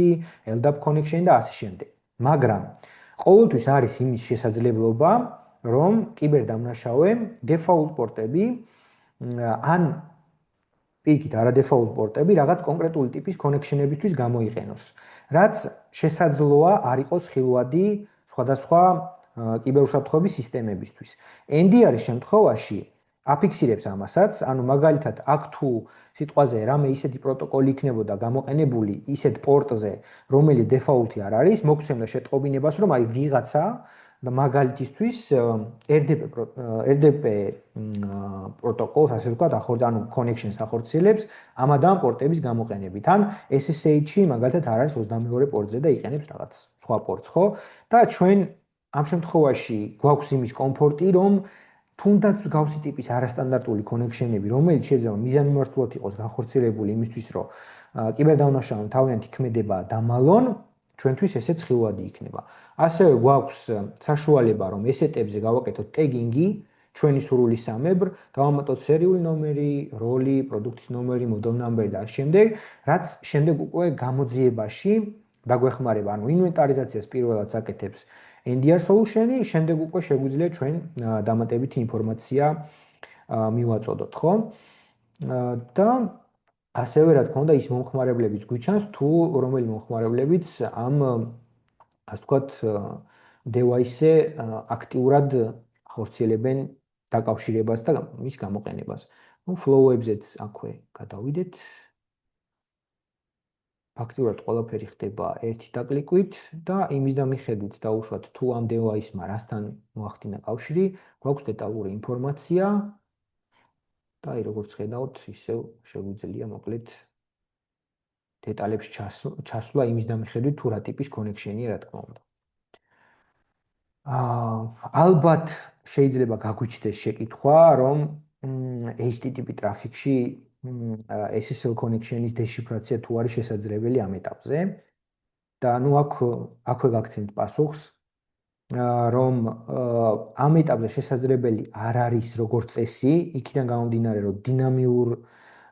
Speaker 1: LDAP connection და ასე შემდეგ. მაგრამ ყოველთვის არის იმის შესაძლებლობა, რომ კიბერდამნაშავე default პორტები ან პირიქით არა default პორტები რაღაც კონკრეტული ტიპის connection-ებისთვის გამოიყენოს. რაც შესაძლოა არ იყოს ხილვადი სხვადასხვა კიბერუსაფრთხოების სისტემებისთვის. NDR-ის შემთხვევაში აფიქსირებს ამასაც, ანუ მაგალითად აქ თუ სიტყვაზე რამე ისეთი პროტოკოლი იქნებოდა გამოყენებული ისეთ პორტზე, რომელიც default-ი არ არის, მოგცემდა შეტყობინებას, რომ აი ვიღაცა და მაგალითისთვის RDP პროტოკოლს, ასე ვთქვათ, ანუ connection-ს ახორციელებს ამ პორტების გამოყენებით. ან SSH-ი მაგალითად არ არის 22 პორტზე და იყენებს რაღაც სხვა პორტს, ხო? და ჩვენ ამ შემთხვევაში გვაქვს იმის კომფორტი, რომ თუნდაც მსგავსი ტიპის არასტანდარტული connection-ები, რომელიც შეიძლება მიზანმიმართულად იყოს განხორციელებული იმისთვის, რომ კიბერდაუნაშავა თავიანთი ქმედება დამალონ, ჩვენთვის ესეც ხილვადი იქნება. ასევე გვაქვს საშუალება, რომ ესეტებზე გავაკეთოთ ტეგინგი, ჩვენი სურვილის სამებრ, დავამატოთ სერიული ნომერი, როლი, პროდუქტის ნომერი, model number და შემდეგ, რაც შემდეგ უკვე გამოძიებაში დაგვეხმარება, ანუ ინვენტარიზაციას პირველად აკეთებს NDR solution-ი, შემდეგ უკვე შეგვიძლია ჩვენ დამატებითი ინფორმაცია მივაწოდოთ, ხო? და ასევე რა თქმა უნდა ის მომხმარებლებიც გვიჩანს, თუ რომელი მომხმარებლებიც ამ ასე ვთქვათ device-ზე აქტიურად ახორციელებენ დაკავშირებას და მის გამოყენებას. flow-ებზეც აქვე გადავიდეთ. ფაქტიურად ყველაფერი ხდება ერთი დაკლიკვით და იმის დამიხედვით დაუშვათ თუ ამ device-მა რასთან მოახდინა კავშირი, გვაქვს დეტალური ინფორმაცია და აი როგორც ხედავთ, ისევ შეგვიძლია მოკლედ დეტალებში ჩასვლა იმის დამიხედვით თუ რა ტიპის connection-ია, რა თქმა უნდა. ალბათ შეიძლება გაგვიჩნდეს შეკითხვა, რომ HTTP ტრაფიკში SSL connection-ის დეშიფრაცია თუ არის შესაძლებელი ამ ეტაპზე. და აქვე გაგცემთ პასუხს, რომ ამ ეტაპზე შესაძლებელი არ არის როგორც წესი, იქიდან გამომდინარე, რომ დინამიურ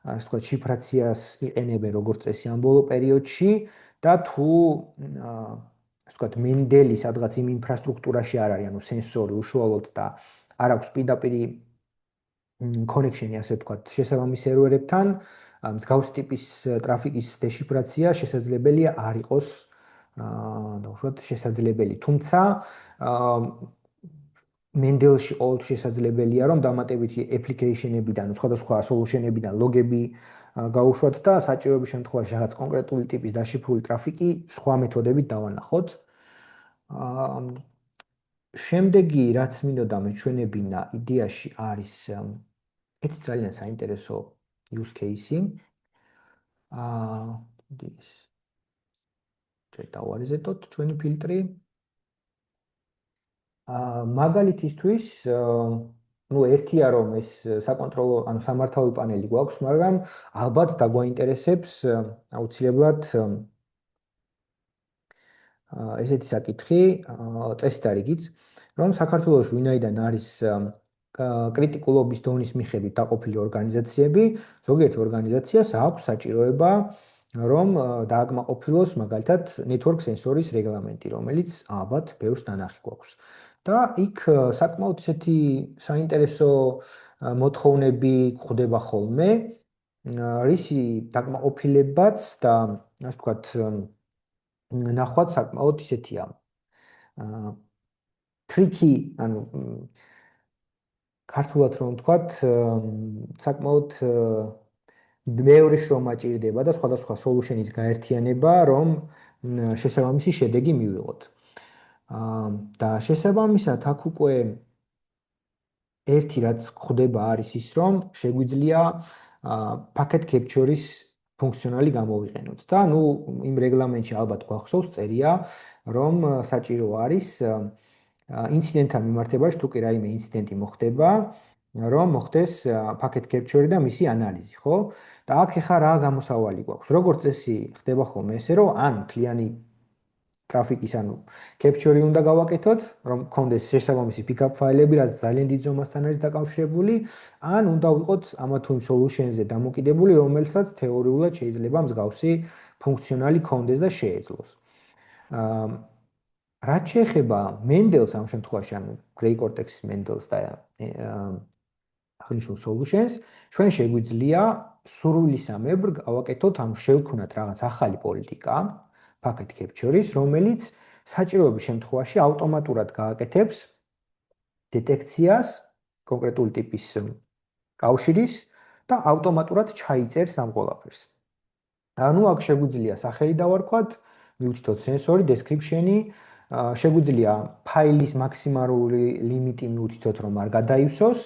Speaker 1: ასე ვთქვათ შიფრაციას იყენებენ როგორც წესი ამ ბოლო პერიოდში და თუ ასე ვთქვათ მენდელი სადღაც იმ ინფრასტრუქტურაში არ არის, ანუ სენსორი უშუალოდ და არ აქვს პირდაპირი connection-ი ასე ვთქვათ შესაბამის სერვერებთან, მსგავსი ტიპის ტრაფიკის დეშიფრაცია შესაძლებელია არ იყოს დაუშვათ შესაძლებელი. თუმცა მენდელში ყოველთვის შესაძლებელია, რომ დამატებითი application-ებიდან, სხვადასხვა solution-ებიდან ლოგები გაუშვათ და საჭიროების შემთხვევაში რაღაც კონკრეტული ტიპის დაშიფრული ტრაფიკი სხვა მეთოდებით დავანახოთ. შემდეგი, რაც მინდოდა მეჩვენებინა, იდეაში არის ერთი ძალიან საინტერესო use case-ი. დავარიზეთოთ ჩვენი ფილტრი. მაგალითისთვის ну ერთია რომ ეს საკონტროლო ანუ სამართავი პანელი გვაქვს, მაგრამ ალბათ დაგვაინტერესებს აუცილებლად ესეთი საკითხი წესით არიგით, რომ საქართველოს ვინაიდან არის კრიტიკულობის დონის მიხედვით დაყოფილი ორგანიზაციები, ზოგიერთ ორგანიზაციას აქვს საჭიროება რომ დააკმაყოფილოს მაგალითად network sensor-ის რეგლამენტი, რომელიც ალბათ ბევრს ნანახი გვაქვს. და იქ საკმაოდ ისეთი საინტერესო მოთხოვნები გვხვდება ხოლმე, რისი დაკმაყოფილებაც და ასე ვთქვათ ნახვაც საკმაოდ ისეთია. ტრიკი, ანუ ქართულად რომ ვთქვათ, საკმაოდ მეორე შრომა ჭირდება და სხვადასხვა solution-ის გაერთიანება, რომ შესაბამისი შედეგი მივიღოთ. და შესაბამისად აქ უკვე ერთი რაც ხდება არის ის, რომ შეგვიძლია packet capture-ის ფუნქციონალი გამოვიყენოთ და ნუ იმ რეგლამენტში ალბათ გვახსოვს წერია, რომ საჭირო არის ინციდენტთან მიმართებაში თუ კი რაიმე ინციდენტი მოხდება, რომ მოხდეს packet capture და მისი ანალიზი, ხო? და აქ ახლა რა გამოსავალი გვაქვს? როგორც წესი ხდება ხოლმე ესე, რომ ან მთლიანი ტრაფიკის ანუ capture-ი უნდა გავაკეთოთ, რომ გქონდეს შესაბამისი pickup ფაილები, რაც ძალიან დიდ ზომასთან არის დაკავშირებული, ან უნდა ვიყოთ ამა თუ იმ solution-ზე დამოკიდებული, რომელსაც თეორიულად შეიძლება მსგავსი ფუნქციონალი გქონდეს და შეეძლოს. რაც შეეხება Mendel's ამ შემთხვევაში, ანუ Gray Cortex-ის Mendel's და აღნიშნულ solutions, ჩვენ შეგვიძლია სურვილისამებრ გავაკეთოთ, ანუ შევქმნათ რაღაც ახალი პოლიტიკა packet capture-ის, რომელიც საჭიროების შემთხვევაში ავტომატურად გააკეთებს დეტექციას კონკრეტული ტიპის კავშირის და ავტომატურად ჩაიწერს ამ ყველაფერს. ანუ აქ შეგვიძლია სახელი დავარქვათ, მივუთითოთ სენსორი, description-ი, შეგვიძლია ფაილის მაქსიმალური ლიმიტი მივუთითოთ, რომ არ გადაივსოს,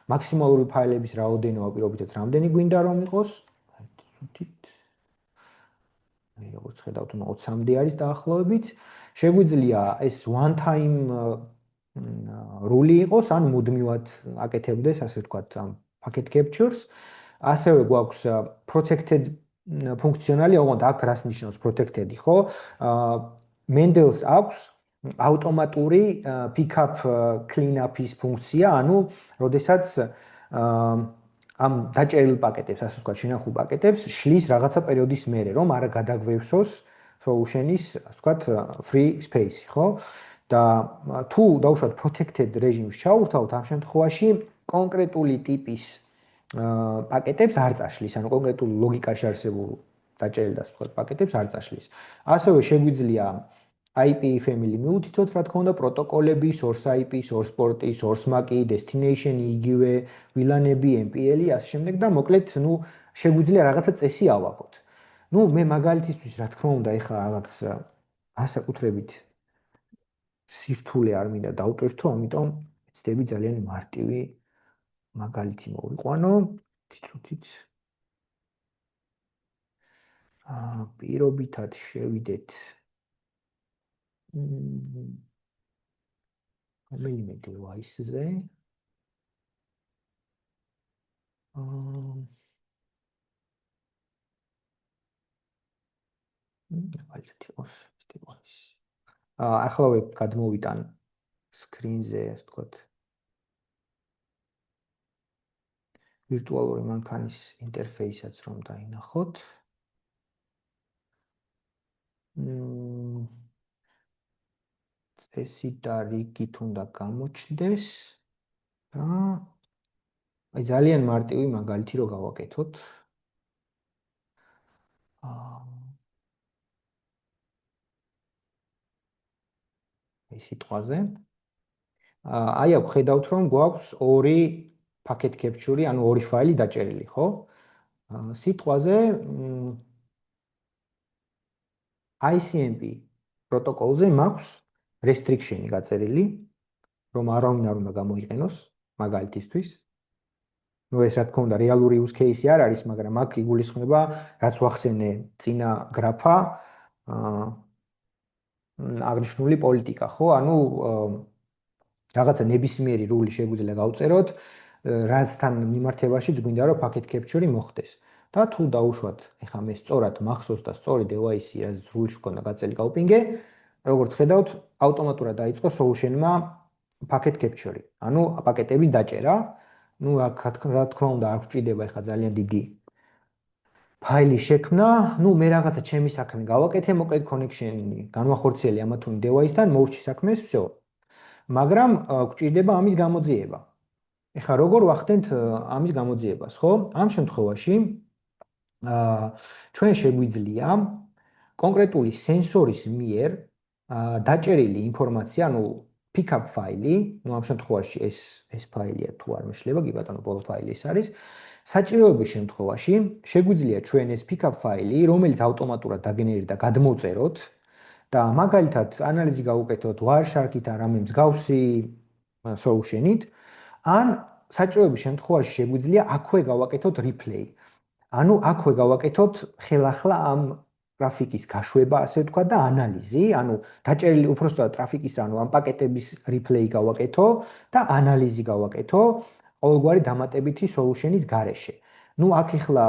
Speaker 1: მაქსიმალური ფაილების რაოდენობა პირობითად რამდენი გვინდა რომ იყოს. როგორც ხედავთ, 20-მდე არის დაახლოებით. შეგვიძლია ეს one time რული იყოს, ან მუდმივად აკეთებდეს, ასე ვთქვათ, ამ packet capture-ს. ასევე გვაქვს protected ფუნქციონალი, ოღონდ აქ რას ნიშნავს protected-ი, ხო? Mendel's აქვს ავტომატური pick-up clean-up-ის ფუნქცია, ანუ როდესაც ამ დაჭერილ პაკეტებს, ასე ვთქვათ, შენახულ პაკეტებს შლის რაღაცა პერიოდის მერე, რომ არ გადაგვევსოს solution-ის, ასე ვთქვათ, free space-ი, ხო? და თუ დავუშვათ protected რეჟიმს ჩაურთავთ, ამ შემთხვევაში კონკრეტული ტიპის პაკეტებს არ წაშლის, ანუ კონკრეტულ ლოგიკაში არსებულ დაჭერილ და ასე ვთქვათ, პაკეტებს არ წაშლის. ასევე შეგვიძლია IP family მივუთითოთ, რა თქმა უნდა, პროტოკოლები, source IP, source port-ი, source MAC-ი, destination-ი, იგივე VLAN-ები, MPL-ი, ასე შემდეგ და მოკლედ, ნუ შეგვიძლია რაღაცა წესი ავაგოთ. ნუ მე მაგალითისთვის, რა თქმა უნდა, ეხლა რაღაც ასაკუთრებით სირთულე არ მინდა დავტვირთო, ამიტომ ვცდები ძალიან მარტივი მაგალითი მოვიყვანო. თითქოს პირობითად შევიდეთ რომელიმე device-ზე. მაგალითად იყოს device. ახლავე გადმოვიტან screen-ზე, ასე ვთქვათ, ვირტუალური მანქანის ინტერფეისიც რომ დაინახოთ. წესი და რიგით უნდა გამოჩნდეს და აი ძალიან მარტივი მაგალითი რო გავაკეთოთ. ეს სიტყვაზე. აი აქ ხედავთ რომ გვაქვს ორი packet capture-ი, ანუ ორი ფაილი დაჭერილი, ხო? სიტყვაზე ICMP პროტოკოლზე მაქვს restriction-ი გაწერილი, რომ არავინ არ უნდა გამოიყენოს მაგალითისთვის. ნუ ეს რა თქმა უნდა რეალური use case-ი არ არის, მაგრამ აქ იგულისხმება, რაც ვახსენე წინა გრაფა, აღნიშნული პოლიტიკა, ხო? ანუ რაღაცა ნებისმიერი რული შეგვიძლია გავწეროთ, რასთან მიმართებაშიც გვინდა რომ packet capture-ი მოხდეს. და თუ დაუშვათ, ეხლა მე სწორად მახსოვს და სწორი device-ი, რაც რულში მქონდა გაწელი გავპინგე, როგორც ხედავთ, ავტომატურად დაიწყო solution-მა packet capture-ი. ანუ პაკეტების დაჭერა. ნუ რა თქმა უნდა, არ გვჭირდება ეხლა ძალიან დიდი ფაილის შექმნა, ნუ მე რაღაცა ჩემი საქმე გავაკეთე, მოკლედ connection-ი განვახორციელე ამა თუ იმ device-თან, მოურჩი საქმეს, всё. მაგრამ გვჭირდება ამის გამოძიება. ეხლა როგორ ვახდენთ ამის გამოძიებას, ხო? ამ შემთხვევაში ჩვენ შეგვიძლია კონკრეტული სენსორის მიერ დაჭერილი ინფორმაცია, ანუ pickup ფაილი, ნუ ამ შემთხვევაში ეს ფაილია თუ არ მეშლება, კი ბატონო, ბოლო ფაილი ეს არის. საჭიროების შემთხვევაში შეგვიძლია ჩვენ ეს pickup ფაილი, რომელიც ავტომატურად დაგენერირდა, გადმოვწეროთ და მაგალითად ანალიზი გავუკეთოთ Wireshark-ით ან რამე მსგავსი solution-ით, ან საჭიროების შემთხვევაში შეგვიძლია აქვე გავაკეთოთ replay. ანუ აქვე გავაკეთოთ ხელახლა ამ ტრაფიკის გაშვება, ასე ვთქვა და ანალიზი, ანუ დაჭერილი უпростоა ტრაფიკის, ანუ ამ პაკეტების replay გავაკეთო და ანალიზი გავაკეთო ყოველგვარი დამატებითი solution-ის გარეშე. ნუ აქ ახლა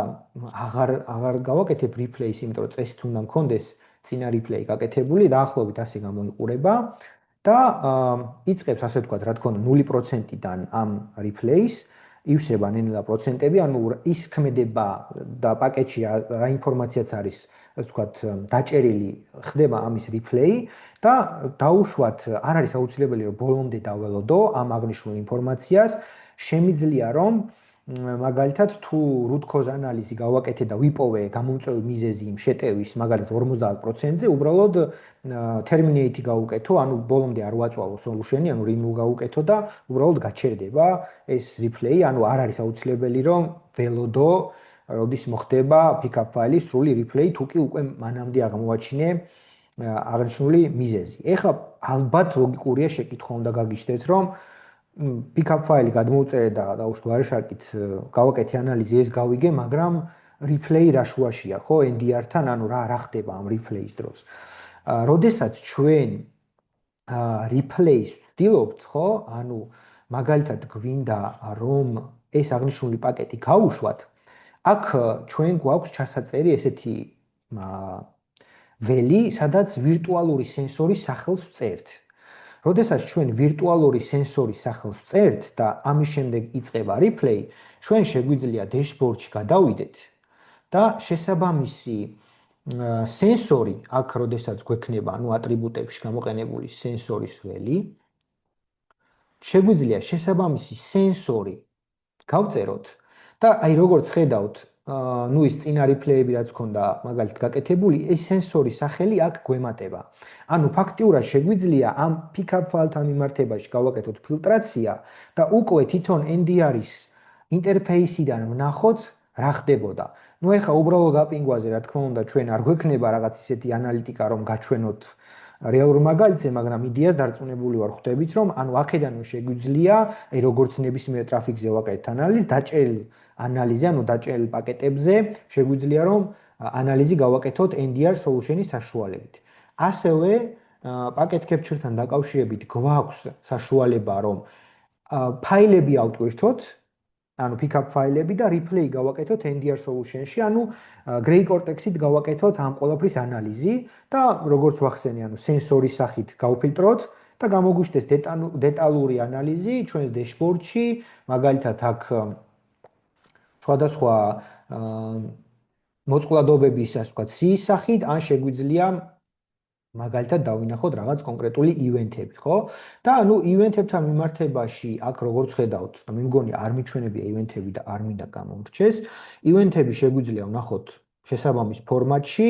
Speaker 1: აღარ გავაკეთებ replay-ს, იმიტომ რომ წესით უნდა მქონდეს წინა replay გაკეთებული, დაახლოებით ასე გამოიყურება და იწყებს, ასე ვთქვა, რა თქმა უნდა 0%-დან ამ replay-ს ივსება ნელა პროცენტები, ანუ ის ქმედება და პაკეტში რა ინფორმაციაც არის, ასე ვთქვათ, დაჭერილი, ხდება ამის replay და დაუშვათ, არ არის აუცილებელი რომ ბოლომდე დაველოდო ამ აღნიშნულ ინფორმაციას, შემიძლია რომ მაგალითად თუ root cause ანალიზი გავაკეთე და ვიპოვე გამომწვევი მიზეზი იმ შეტევის მაგალითად 50%-ზე, უბრალოდ terminate-ი გავუკეთო, ანუ ბოლომდე არ ვაწვავო solution-ი, ანუ remove გავუკეთო და უბრალოდ გაჩერდება ეს replay, ანუ არ არის აუცილებელი რომ ველოდო, როდის მოხდება pickup ფაილის სრული replay, თუ კი უკვე მანამდე აღმოვაჩინე აღნიშნული მიზეზი. ეხლა ალბათ ლოგიკურია შეკითხვა უნდა გაგიჩნდეთ, რომ pickup ფაილი გადმოვწერე და დაუშვათ Wireshark-ით გავაკეთე ანალიზი, ეს გავიგე, მაგრამ replay რა შუაშია, ხო, NDR-თან, ანუ რა ხდება ამ replay-ის დროს. როდესაც ჩვენ replay-ს ვცდილობთ, ხო, ანუ მაგალითად გვინდა რომ ეს აღნიშნული პაკეტი გავუშვათ, აქ ჩვენ გვაქვს ჩასაწერი ესეთი ველი, სადაც ვირტუალური სენსორის სახელს ვწერთ. როდესაც ჩვენ ვირტუალური სენსორის სახელს ვწერთ და ამის შემდეგ იწყება replay, ჩვენ შეგვიძლია dashboard-ში გადავიდეთ და შესაბამისი სენსორი, აქ როდესაც გვექნება, ანუ ატრიბუტებში გამოყენებული სენსორის ველი, შეგვიძლია შესაბამისი სენსორი გავწეროთ და აი როგორც ხედავთ, ნუ ის წინა replay-ები რაც ქონდა მაგალითად გაკეთებული, ეს სენსორის სახელი აქ გვემატება. ანუ ფაქტიურად შეგვიძლია ამ pickup file-თან მიმართებაში გავაკეთოთ ფილტრაცია და უკვე თვითონ NDR-ის ინტერფეისიდან ვნახოთ რა ხდებოდა. ნუ ეხლა უბრალო გაპინგვაზე, რა თქმა უნდა, ჩვენ არ გვექნება რაღაც ისეთი ანალიტიკა, რომ გაჩვენოთ რეალურ მაგალითზე, მაგრამ იდეას დარწმუნებული ვარ ხვდებით, რომ ანუ აქედანვე შეგვიძლია, აი როგორც ნებისმიერ ტრაფიკზე ვაკეთეთ ანალიზს, დაჭერილ ანალიზი, ანუ დაჭერილ პაკეტებზე, შეგვიძლია რომ ანალიზი გავაკეთოთ NDR solution-ის საშუალებით. ასევე packet capture-თან დაკავშირებით გვაქვს საშუალება, რომ ფაილები ავტვირთოთ, ანუ pickup ფაილები და replay გავაკეთოთ NDR solution-ში, ანუ Gray Cortex-ით გავაკეთოთ ამ ყველაფრის ანალიზი და როგორც ვახსენე, ანუ სენსორის სახით გავფილტროთ და გამოგვიჩნდეს დეტალური ანალიზი ჩვენს dashboard-ში, მაგალითად აქ სხვადასხვა მოწყვლადობების, ასე ვთქვათ, სიის სახით, ან შეგვიძლია მაგალითად დავინახოთ რაღაც კონკრეტული ივენთები, ხო? და ანუ ივენთებთან მიმართებაში აქ როგორც ხედავთ, მე მგონი არ მიჩვენებია ივენთები და არ მინდა გამომრჩეს. ივენთები შეგვიძლია ვნახოთ შესაბამის ფორმატში.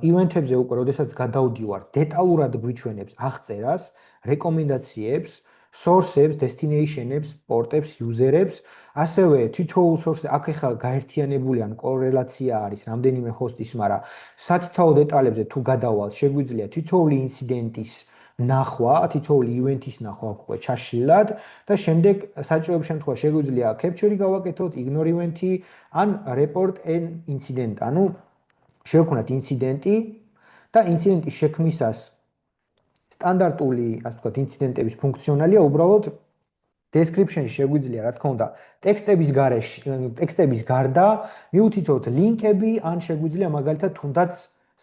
Speaker 1: ივენთებზე უკვე როდესაც გადავდივარ, დეტალურად გვიჩვენებს აღწერას, რეკომენდაციებს, source-ებს, destination-ებს, პორტებს, user-ებს, ასევე თითოეულ source-ზე აქ ახლა გაერთიანებული ან კორელაცია არის რამდენიმე host-ის, მაგრამ სათითაო დეტალებზე თუ გადავალ, შეგვიძლია თითოეული ინციდენტის ნახვა, თითოეული ივენთის ნახვა უკვე ჩაშლილად და შემდეგ საჭიროების შემთხვევაში შეგვიძლია capture-ი გავაკეთოთ, ignore event-ი ან report an incident, ანუ შევქმნათ ინციდენტი და ინციდენტის შექმნისას სტანდარტული, ასე ვთქვათ, ინციდენტების ფუნქციონალია უბრალოდ description-ში შეგვიძლია, რა თქმა უნდა, ტექსტების გარდა მიუთითოთ ლინკები, ან შეგვიძლია მაგალითად თუნდაც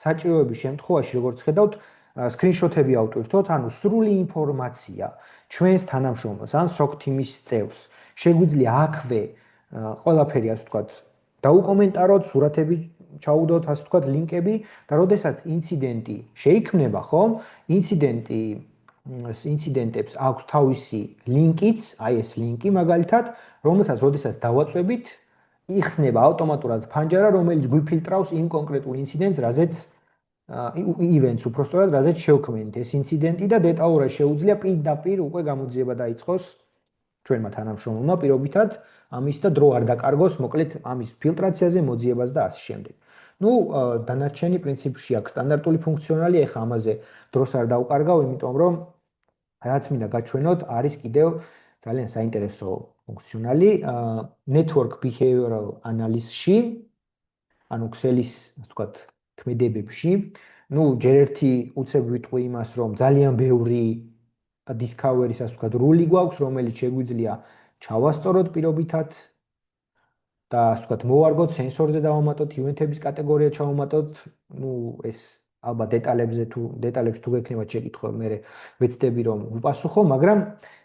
Speaker 1: საჭიროების შემთხვევაში, როგორც ხედავთ, სკრინშოტები ავტვირთოთ, ანუ სრული ინფორმაცია ჩვენს თანამშრომელს ან SOC team-ის წევრს. შეგვიძლია აქვე ყველაფერი, ასე ვთქვათ, დაუკომენტაროთ, სურათები ჩაუდოთ, ასე ვთქვათ, ლინკები და როდესაც ინციდენტი შეიქმნება, ხომ? ინციდენტებს აქვს თავისი ლინკიც, აი ეს ლინკი მაგალითად, როდესაც დავაწვევით, იხსნება ავტომატურად ფანჯარა, რომელიც გვიფილტრავს იმ კონკრეტულ ინციდენტს, რაზეც events უпростоრად, რაზეც შევქმნით ეს ინციდენტი და დეტალურად შეუძლია პირდაპირ უკვე გამოძიება დაიწყოს ჩვენმა თანამშრომელმა პირობითად ამის და დრო არ დაკარგოს, მოკლედ ამის ფილტრაციაზე, მოძიებას და ასე შემდეგ. Ну, დანარჩენი პრინციპში აქვს სტანდარტული ფუნქციონალი, ეხა ამაზე დროს არ დავკარგავ, იმიტომ რომ რაც მინდა გაჩვენოთ, არის კიდევ ძალიან საინტერესო ფუნქციონალი network behavioral analysis-ში, ანუ Excel-ის, ასე ვთქვათ, ქმედებებში. Ну, ჯერ ერთი უცებ ვიტყვი იმას, რომ ძალიან ბევრი discovery-ის, ასე ვთქვათ, რული გვაქვს, რომელიც შეგვიძლია ჩავასწოროთ პირობითად და ასე ვთქვათ, მოვარგოთ სენსორზე დავამატოთ, ივენთების კატეგორია ჩავამატოთ, ну, ეს ალბათ დეტალებში თუ გექნებათ შეკითხვა, მე ვეცდები რომ ვუპასუხო, მაგრამ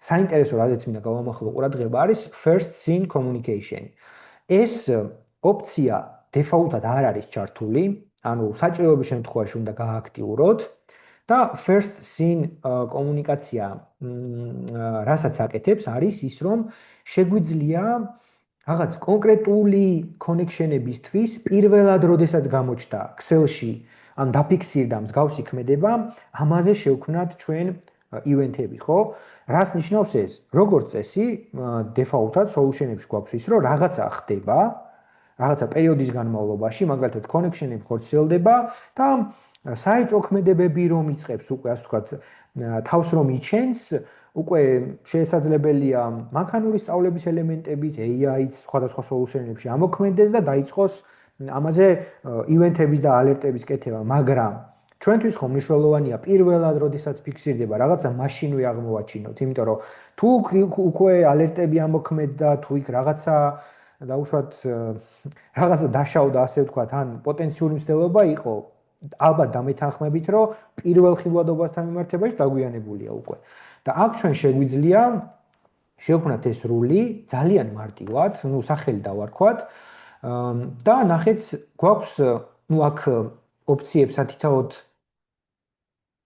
Speaker 1: საინტერესო რაზეც მინდა გავამახვილო ყურადღება არის first scene communication. ეს ოპცია default-ად არ არის ჩართული, ანუ საჭიროების შემთხვევაში უნდა გააქტიუროთ და first scene კომუნიკაცია რასაც აკეთებს არის ის, რომ შეგვიძლია რაღაც კონკრეტული connection-ებისთვის პირველად როდესაც გამოჩნდა Excel-ში ან დაფიქსირდა მსგავსი ქმედება, ამაზე შევქმნათ ჩვენ ივენთები, ხო? რას ნიშნავს ეს? როგორც წესი, default-ად solution-ებში გვაქვს ის, რომ რაღაცა ხდება, რაღაცა პერიოდის განმავლობაში, მაგალითად connection-ები ხორციელდება და საეჭვო ქმედებები რომ იწყებს უკვე, ასე ვთქვათ, თავს რომ იჩენს, უკვე შესაძლებელია მანქანური სწავლების ელემენტებიც, AI-იც სხვადასხვა solution-ებში ამოქმედდეს და დაიწყოს ამაზე ივენთების და ალერტების კეთება, მაგრამ ჩვენთვის ხომ მნიშვნელოვანია პირველად, როდესაც ფიქსირდება, რაღაცა მაშინვე აღმოვაჩინოთ, იმიტომ რომ თუ უკვე ალერტები ამოქმედდა, თუ იქ რაღაცა დაუშვათ რაღაცა დაშავდა, ასე ვთქვათ, ან პოტენციური მცდელობა იყო, ალბათ დამეთანხმებით, რომ პირველ ხილვადობასთან მიმართებაში დაგვიანებულია უკვე. და აქ ჩვენ შეგვიძლია შევქმნათ ეს რული ძალიან მარტივად, ну, სახელი დავარქვათ. და ნახეთ, გვაქვს, ну, აქ ოპციებს ათითაოდ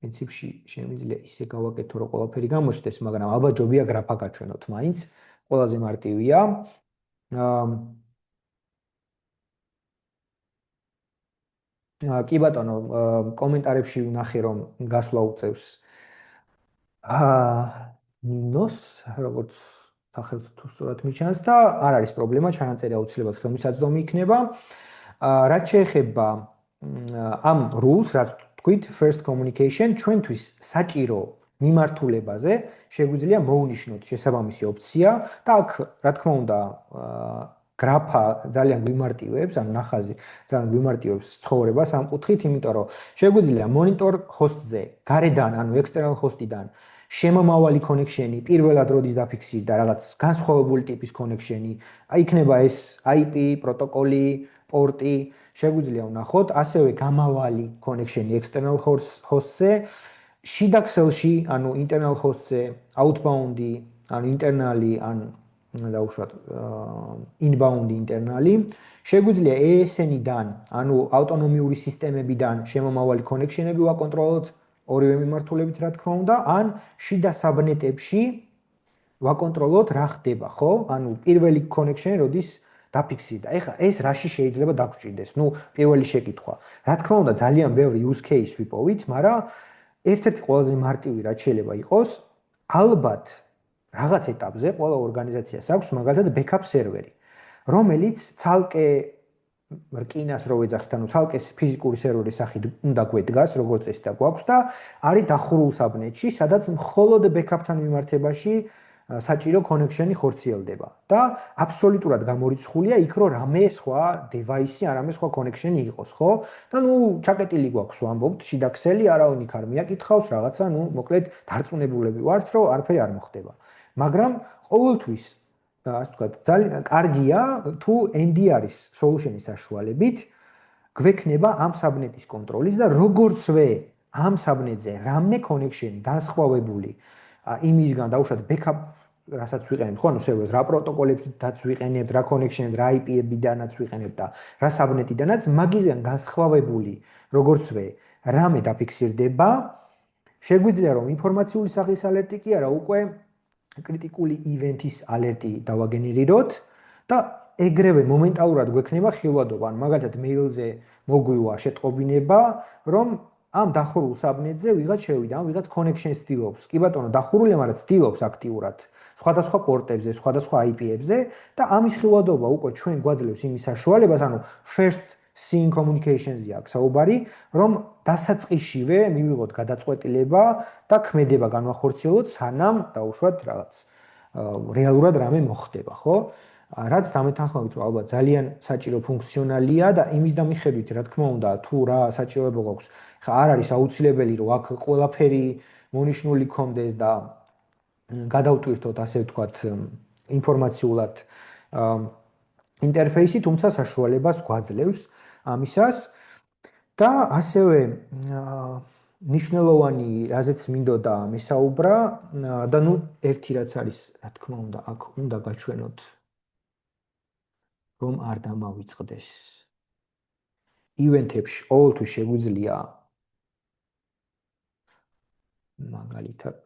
Speaker 1: პრინციპში შემიძლია ისე გავაკეთო, რომ ყველაფერი გამოჩნდეს, მაგრამ ალბათ ჯობია გრაფა გაჩვენოთ მაინც, ყველაზე მარტივია. კი ბატონო, კომენტარებში ვნახე, რომ გასვლა უწევს ნინოს, როგორც სახელს თუ სწორად მიჩანს და არ არის პრობლემა, ჩანაწერი აუცილებლად ხელმისაწვდომი იქნება. რაც შეეხება ამ rules, რაც თქვით, first communication, ჩვენთვის საჭირო მიმართულებაზე შეგვიძლია მოვნიშნოთ შესაბამისი ოპცია და აქ, რა თქმა უნდა, გრაფა ძალიან გვიმარტივებს, ანუ ნახაზი ძალიან გვიმარტივებს ცხოვრებას ამ კუთხით, იმიტომ რომ შეგვიძლია monitor host-ზე, გარედან, ანუ external host-იდან შემომავალი connection-ი პირველად როდის დაფიქსირდა რაღაც განსხვავებული ტიპის connection-ი, იქნება ეს IP, პროტოკოლი, პორტი, შეგვიძლია ვნახოთ, ასევე გამავალი connection-ი external host-ზე, შიდა Excel-ში, ანუ internal host-ზე, outbound-ი, ანუ internal-ი, ან დაუშვათ inbound internal-ი, შეგვიძლია ASN-იდან, ანუ ავტონომიური სისტემებიდან შემომავალი connection-ები ვაკონტროლოთ ორივე მიმართულებით, რა თქმა უნდა, ან შიდა საბნეტებში ვაკონტროლოთ რა ხდება, ხო? ანუ პირველი connection-ი როდის დაფიქსირდა. ეხლა ეს რაში შეიძლება დაგჭირდეს? ნუ პირველი შეკითხვა. რა თქმა უნდა, ძალიან ბევრი use case ვიპოვით, მაგრამ ერთ-ერთი ყველაზე მარტივი რაც შეიძლება იყოს, ალბათ რაღაც ეტაპზე ყველა ორგანიზაციას აქვს მაგალითად backup server-ი, რომელიც ცალკე რკინას რო ვეძახით, ანუ ცალკე ფიზიკური სერვერის სახით უნდა გვედგას, როგორც ეს და გვაქვს და არის დახურულ საბნეტში, სადაც მხოლოდ backup-თან მიმართებაში საჭირო კონექშენი ხორციელდება და აბსოლუტურად გამორიცხულია იქ რომ რამე სხვა დევაისი, არამე სხვა კონექშენი იყოს, ხო? და ნუ ჩაკეტილი გვაქვს ვამბობთ, შიდა ქსელი არავინ იქ არ მიაკითხავს რაღაცა, ნუ მოკლედ დარწმუნებულები ვართ, რომ არაფერი არ მოხდება. მაგრამ ყოველთვის ასე ვთქვათ, ძალიან კარგია თუ NDR-ის solution-ის საშუალებით გვექნება ამ საბნეტის კონტროლის და როგორცვე ამ საბნეტზე რამე კონექშენი განსხვავებული იმისგან დაუშვათ backup რასაც ვიყენებთ, ხო, ანუ სერვერს რა პროტოკოლებითაც ვიყენებთ, რა კონექშენად, რა IP-ებიდანაც ვიყენებთ და რა საბნეტიდანაც, მაგისგან განსხვავებული როგორცვე რამე დაფიქსირდება, შეგვიძლია რომ ინფორმაციული სახის ალერტი კი არა, უკვე კრიტიკული ივენთის ალერტი დავაგენერიროთ და ეგრევე მომენტალურად გვექნება ხილვადობა, ან მაგალითად მეილზე მოგვივა შეტყობინება, რომ ამ დახურულ საბნეტზე ვიღაც შევიდა, ან ვიღაც კონექშენს ცდილობს. კი ბატონო, დახურულია, მაგრამ ცდილობს აქტიურად სხვადასხვა პორტებზე, სხვადასხვა IP-ებზე და ამის ხილვადობა უკვე ჩვენ გვაძლევს იმის საშუალებას, ანუ first scene communication-ზე აქვს საუბარი, რომ დასაწყისშივე მივიღოთ გადაწყვეტილება და ქმედება განვახორციელოთ, სანამ დაუშვათ რაღაც რეალურად რამე მოხდება, ხო? რაც დამეთანხმებით რომ ალბათ ძალიან საჭირო ფუნქციონალია და იმის და მიხედვით, რა თქმა უნდა, თუ რა საჭიროება გვაქვს, ხა არ არის აუცილებელი რომ აქ ყველაფერი მონიშნული კონდეს და გადავტვირთოთ, ასე ვთქვათ, ინფორმაციულად ინტერფეისი, თუმცა საშუალებას გვაძლევს ამისას და ასევე ნიშნულოვანი, რაზეც მინდოდა მესაუბრა და ნუ ერთი რაც არის, რა თქმა უნდა, აქ უნდა გაჩვენოთ რომ არ დამავიწყდეს. ივენთებში ყოველთვის შეგვიძლია მაგალითად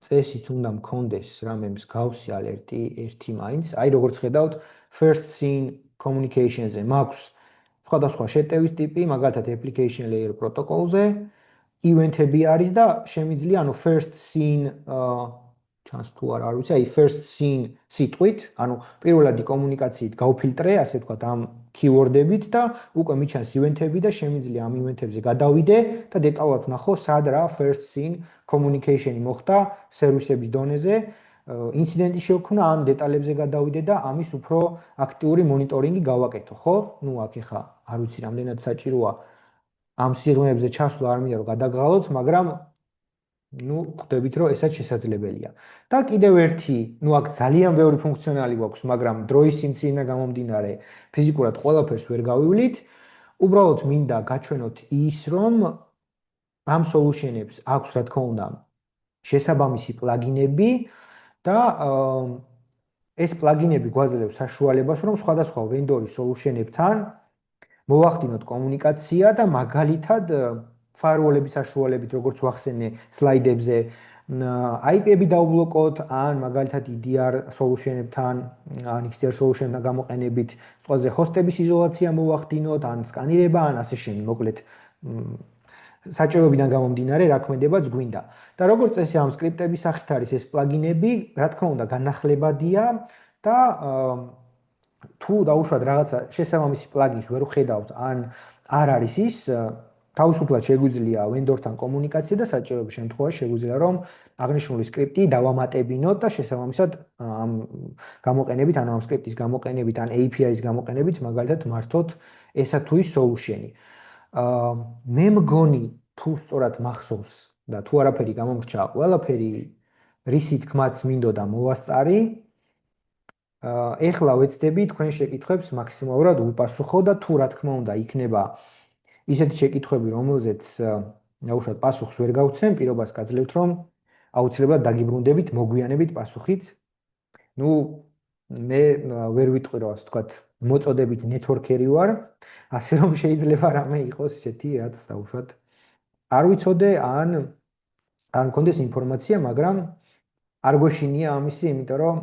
Speaker 1: წესით უნდა მქონდეს რამე მსგავსი ალერტი ერთი მაინც, აი როგორც ხედავთ, first scene communication-ზე მაქვს სხვადასხვა შეტევის ტიპი, მაგალითად application layer პროტოკოლზე, ივენთები არის და შემიძლია, ანუ first scene ჩანს თუ არ ვიცი, აი first scene სიტყვით, ანუ პირველადი კომუნიკაციით გავფილტრე, ასე ვთქვათ, ამ keyword-ებით და უკვე მიჩანს ივენთები და შემიძლია ამ ივენთებზე გადავიდე და დეტალურად ვნახო, სად რა first scene communication-ი მოხდა სერვისების დონეზე, ინციდენტი შექმნა, ამ დეტალებზე გადავიდე და ამის უფრო აქტიური მონიტორინგი გავაკეთო, ხო? ნუ აქ ეხა არ ვიცი რამდენად საჭიროა ამ სიღრმეებზე ჩასვლა, არ მინდა რომ გადაგღალოთ, მაგრამ ნუ ხვდებით რომ ესაც შესაძლებელია. და კიდევ ერთი, ნუ აქ ძალიან ბევრი ფუნქციონალი გვაქვს, მაგრამ დროის სიმცირიდან გამომდინარე, ფიზიკურად ყველაფერს ვერ გავივლით. უბრალოდ მინდა გაჩვენოთ ის, რომ ამ solution-ებს აქვს, რა თქმა უნდა, შესაბამისი პლაგინები და ეს პლაგინები გვაძლევს საშუალებას, რომ სხვადასხვა ვენდორის solution-ებთან მოვახდინოთ კომუნიკაცია და მაგალითად firewall-ების საშუალებით, როგორც ვახსენე სლაიდებზე, IP-ები დაუბლოკოთ, ან მაგალითად EDR solution-ებთან, ან XDR solution-თან გამოყენებით, სხვაზე ჰოსტების იზოლაცია მოვახდინოთ, ან სკანირება, ან ასე შემდეგ, მოკლედ საჭიროებიდან გამომდინარე, რა ქმედებაც გვინდა. და როგორც წესი ამ სკრიპტების სახით არის ეს პლაგინები, რა თქმა უნდა, განახლებადია და თუ დაუშვათ რაღაცა შესაბამისი პლაგინს ვერ ვხედავთ, ან არ არის ის, თავისუფლად შეგვიძლია ვენდორთან კომუნიკაცია და საჭიროების შემთხვევაში შეგვიძლია რომ აღნიშნული სკრიპტი დავამატებინოთ და შესაბამისად ამ გამოყენებით, ანუ ამ სკრიპტის გამოყენებით, ან API-ის გამოყენებით, მაგალითად მართოთ ესა თუ ის solution-ი. მე მგონი თუ სწორად მახსოვს და თუ არაფერი გამომრჩა, ყველაფერი რისი თქმაც მინდოდა მოვასწარი. ეხლა ვეცდები თქვენ შეკითხვებს მაქსიმალურად უპასუხო და თუ რა თქმა უნდა იქნება ისეთი შეკითხვები, რომელზეც ნაუშად პასუხს ვერ გავცემ, პირობას გაძლევთ, რომ აუცილებლად დაგიბრუნდებით, მოგვიანებით პასუხით. ნუ მე ვერ ვიტყვი რომ ასე ვთქვათ, მოწოდებით ნეტვორკერი ვარ, ასე რომ შეიძლება რამე იყოს ისეთი, რაც დაუშვათ არ ვიცოდე, ან მქონდეს ინფორმაცია, მაგრამ არ გვეშინია ამისი, იმიტომ რომ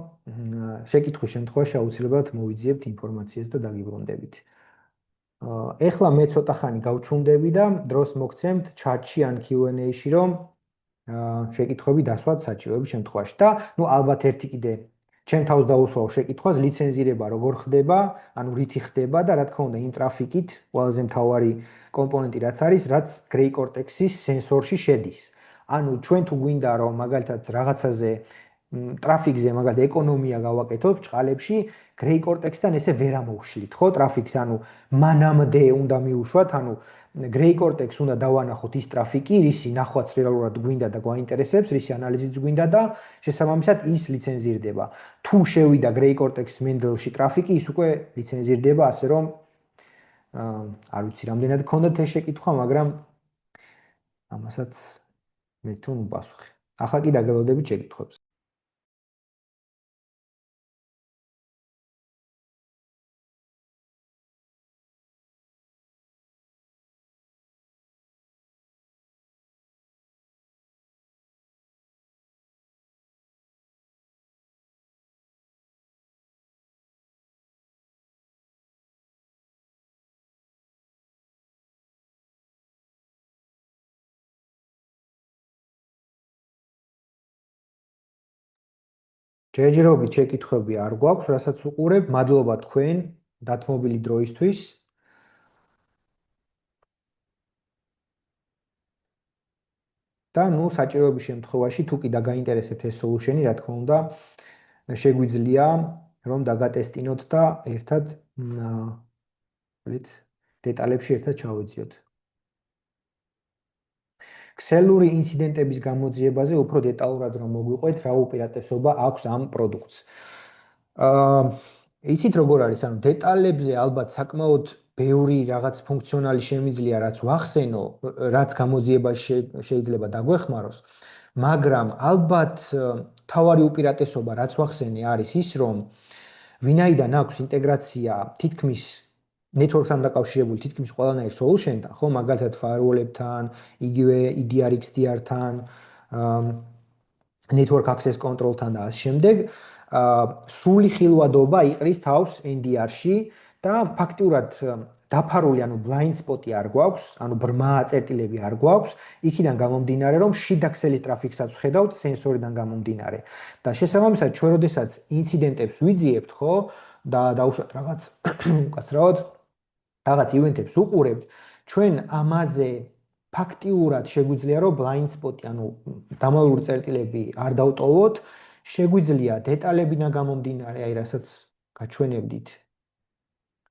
Speaker 1: შეკითხვის შემთხვევაში აუცილებლად მოვიძიებთ ინფორმაციას და დაგიბრუნდებით. ეხლა მე ცოტა ხანი გავჩუნდები და დროს მოგცემთ ჩატში ან Q&A-ში, რომ შეკითხვები დასვათ საჭიროების შემთხვევაში. და ნუ ალბათ ერთი კიდე ჩემ თავს დაუსვავ შეკითხვას, ლიცენზირება როგორ ხდება, ანუ რითი ხდება და რა თქმა უნდა იმ ტრაფიკით, ყველაზე მთავარი კომპონენტი რაც არის, რაც Gray Cortex-ის სენსორში შედის. ანუ ჩვენ თუ გვინდა რომ მაგალითად რაღაცაზე ტრაფიკზე მაგალითად ეკონომია გავაკეთოთ ჭყალებში გრეი კორტექსთან ესე ვერ ამოვშლით ხო ტრაფიკს ანუ მანამდე უნდა მიუშვათ ანუ გრეი კორტექს უნდა დავანახოთ ის ტრაფიკი რისი ნახვაც რეალურად გვინდა და გვაინტერესებს რისი ანალიზიც გვინდა და შესაბამისად ის ლიცენზირდება თუ შევიდა გრეი კორტექს მენდელში ტრაფიკი ის უკვე ლიცენზირდება ასე რომ არ ვიცი რამდენად გქონდათ ეს შეკითხვა მაგრამ ამასაც მე თუ პასუხი ახლა კი დაგელოდებით შეკითხვებს ჯერჯერობით შეკითხვები არ გვაქვს, რასაც უყურებ, მადლობა თქვენ დათმობილი დროისთვის. და ნუ საჭიროების შემთხვევაში თუ კი დაგაინტერესებთ ეს solution-ი, რა თქმა უნდა, შეგვიძლია რომ დაგატესტინოთ და ერთად დეტალებში ერთად ჩავეძიოთ. ქსელური ინციდენტების გამოძიებაზე უფრო დეტალურად რომ მოგვიყვეთ, რა უპირატესობა აქვს ამ პროდუქტს. იცით როგორ არის, ანუ დეტალებზე ალბათ საკმაოდ ბევრი რაღაც ფუნქციონალი შემიძლია, რაც ვახსენო, რაც გამოძიებაში შეიძლება დაგვეხმაროს, მაგრამ ალბათ თავარი უპირატესობა, რაც ვახსენე, არის ის, რომ ვინაიდან აქვს ინტეგრაცია თითქმის network-თან დაკავშირებული თითქმის ყველანაირ solution-თან, ხო, მაგალითად firewall-ებთან, იგივე EDR XDR-თან, network access control-თან და ამ შემდეგ, სრული ხილვადობა იყრის თავს NDR-ში და ფაქტიურად დაფარული, ანუ blind spot-ი არ გვაქვს, ანუ ბრმა წერტილები არ გვაქვს, იქიდან გამომდინარე, რომ შიდა ქსელის ტრაფიკსაც ვხედავთ სენსორიდან გამომდინარე. და შესაბამისად, ჩვენ როდესაც ინციდენტებს ვიძიებთ, ხო, და დაუშვათ რაღაც უკაცრავად რაღაც ივენტებს უყურებთ, ჩვენ ამაზე ფაქტიურად შეგვიძლია რომ blind spot-ი, ანუ დამალული წერტილები არ დავტოვოთ, შეგვიძლია დეტალებიდან გამომდინარე, აი რასაც გაჩვენებდით.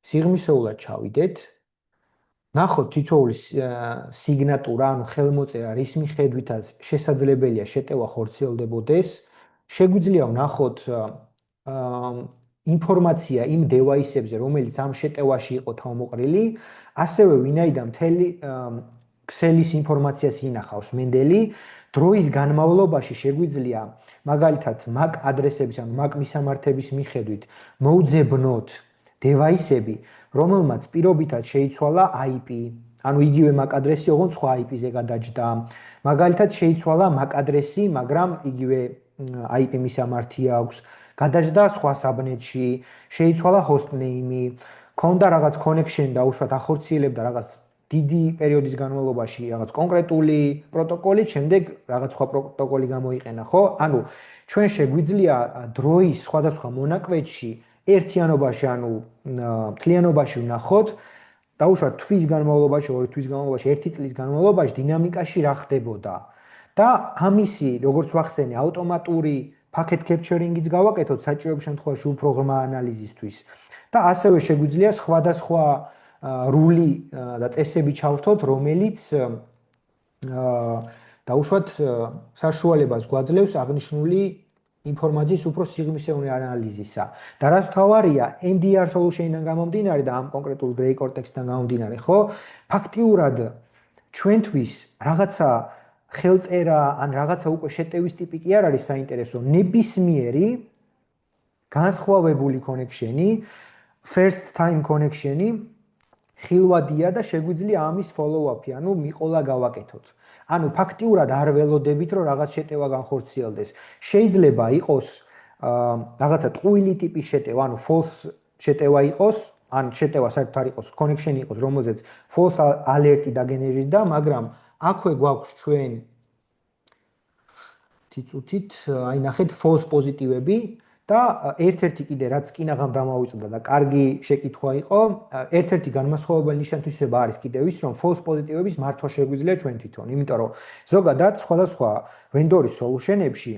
Speaker 1: სიღრმისეულად ჩავიდეთ. ნახოთ თითოეული სიგნატურა, ანუ ხელმოწერა, რის მიხედვითაც შესაძლებელია შეტევა ხორციელდებოდეს. შეგვიძლია ვნახოთ ინფორმაცია იმ დევაისებზე, რომელიც ამ შეტევაში იყო თავმოყრილი, ასევე ვინაიდან მთელი ქსელის ინფორმაციას ინახავს მენდელი, დროის განმავლობაში შეგვიძლია მაგალითად MAC ადრესების, ანუ MAC მისამართების მიხედვით მოუძებნოთ დევაისები, რომელმაც პირობითად შეიცვალა IP, ანუ იგივე MAC ადრესი, ოღონდ სხვა IP-ზე გადაჯდა. მაგალითად შეიცვალა MAC ადრესი, მაგრამ იგივე IP მისამართი აქვს. გადაჯდა სხვა საბნეტში, შეიცვალა host name-ი, ქონდა რაღაც connection დაუშვათ ახორციელებდა რაღაც დიდი პერიოდის განმავლობაში რაღაც კონკრეტული პროტოკოლი, შემდეგ რაღაც სხვა პროტოკოლი გამოიყენა, ხო? ანუ ჩვენ შეგვიძლია დროის სხვადასხვა მონაკვეთში ერთიანობაში, ანუ მთლიანობაში ვნახოთ, დაუშვათ თვის განმავლობაში, ორი თვის განმავლობაში, ერთი წლის განმავლობაში დინამიკაში რა ხდებოდა. და ამისი, როგორც ვახსენე, ავტომატური packet capturing-იც გავაკეთოთ საჭიროების შემთხვევაში უფრო ღრმა ანალიზისთვის. და ასევე შეგვიძლია სხვადასხვა რული და წესები ჩავრთოთ, რომელიც დაუშვათ საშუალებას გვაძლევს აღნიშნული ინფორმაციის უფრო სიღრმისევნე ანალიზისა. და რაც თავარია, NDR solution-დან გამომდინარე და ამ კონკრეტულ Grey Cortex-დან გამომდინარე, ხო? ფაქტიურად ჩვენთვის რაღაცა ხელწერა ან რაღაცა უკვე შეტევის ტიპი კი არ არის საინტერესო, ნებისმიერი განსხვავებული connection-ი, first time connection-ი ხილვადია და შეგვიძლია ამის follow-up-ი, ანუ მიყოლა გავაკეთოთ. ანუ ფაქტიურად არ ველოდებით, რომ რაღაც შეტევა განხორციელდეს. შეიძლება იყოს რაღაცა ტყუილი ტიპის შეტევა, ანუ false შეტევა იყოს, ან შეტევა საერთოდ არ იყოს, connection იყოს, რომელზეც false alert-ი დაგენერირდა, მაგრამ აქვე გვაქვს ჩვენ თითით, აი ნახეთ false პოზიტივები და ერთ-ერთი კიდე რაც კინაღამ დამავიწოდა და კარგი შეკითხვა იყო, ერთ-ერთი განმასხვავებელი ნიშან-თვისება არის კიდევ ის, რომ false positive-ების მართვა შეგვიძლია ჩვენ თვითონ, იმიტომ რომ ზოგადად სხვადასხვა vendor-ის solution-ებში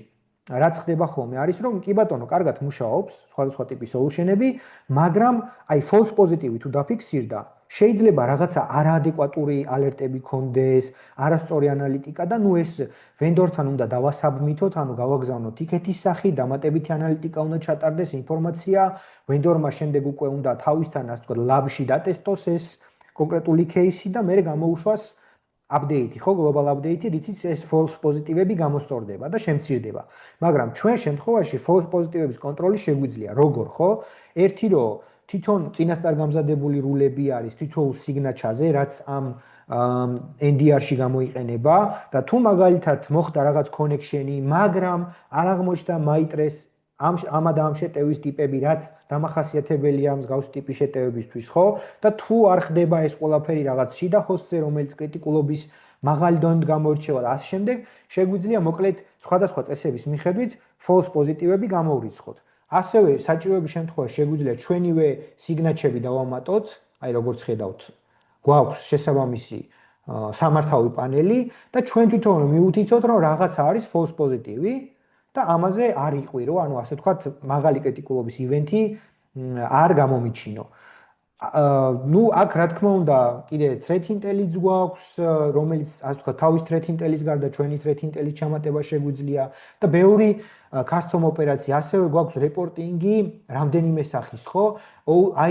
Speaker 1: რაც ხდება ხოლმე არის რომ კი ბატონო, კარგად მუშაობს სხვადასხვა ტიპის solution-ები, მაგრამ აი false positive-ი თუ დაფიქსირდა, შეიძლება რაღაცა არაადეკვატური ალერტები კონდეს, არასწორი ანალიტიკა და ნუ ეს ვენდორთან უნდა დავასაბმითოთ, ანუ გავაგზავნოთ ტიკეტის სახით, დამატებითი ანალიტიკა უნდა ჩატარდეს, ინფორმაცია, ვენდორმა შემდეგ უკვე უნდა თავისთან, ასე ვთქვათ, ლაბში დატესტოს ეს კონკრეტული кейსი და მე გამოუშვას update-ი, ხო, global update-ი, რითიც ეს false positive-ები გამოსწორდება და შემცირდება. მაგრამ ჩვენ შემთხვევაში false positive-ების კონტროლი შეგვიძლია. როგორ, ხო? ერთი რომ თვითონ წინასწარ გამზადებული რულები არის თითოეულ სიგნაჩაზე, რაც ამ NDR-ში გამოიყენება და თუ მაგალითად მოხდა რაღაც connection-ი, მაგრამ არ აღმოჩნდა MITRE-ს ამა და ამ შეტევის ტიპები, რაც დამახასიათებელია მსგავსი ტიპის შეტევებისთვის, ხო? და თუ არ ხდება ეს ყველაფერი რაღაც შიდა ჰოსტზე, რომელიც კრიტიკულობის მაღალი დონით გამოირჩევა და ასე შემდეგ, შეგვიძლია მოკლედ სხვადასხვა წესების მიხედვით false positive-ები გამოვრიცხოთ. ასევე საჭიროების შემთხვევაში შეგვიძლია ჩვენივე სიგნაჩები დავამატოთ, აი როგორც ხედავთ, გვაქვს შესაბამისი სამართავი პანელი და ჩვენ თვითონ მივუთითოთ, რომ რაღაცა არის false positive-ი და ამაზე არ იყვირო, ანუ ასე ვთქვათ, მაღალი კრიტიკულობის ივენთი არ გამომიჩინო. ნუ აქ რა თქმა უნდა, კიდე threat intel-იც გვაქვს, რომელიც ასე ვთქვათ, თავის threat intel-ის გარდა ჩვენი threat intel-ის ჩამატება შეგვიძლია და ბევრი custom ოპერაცია, ასევე გვაქვს რეპორტინგი, რამდენიმე სახის, ხო?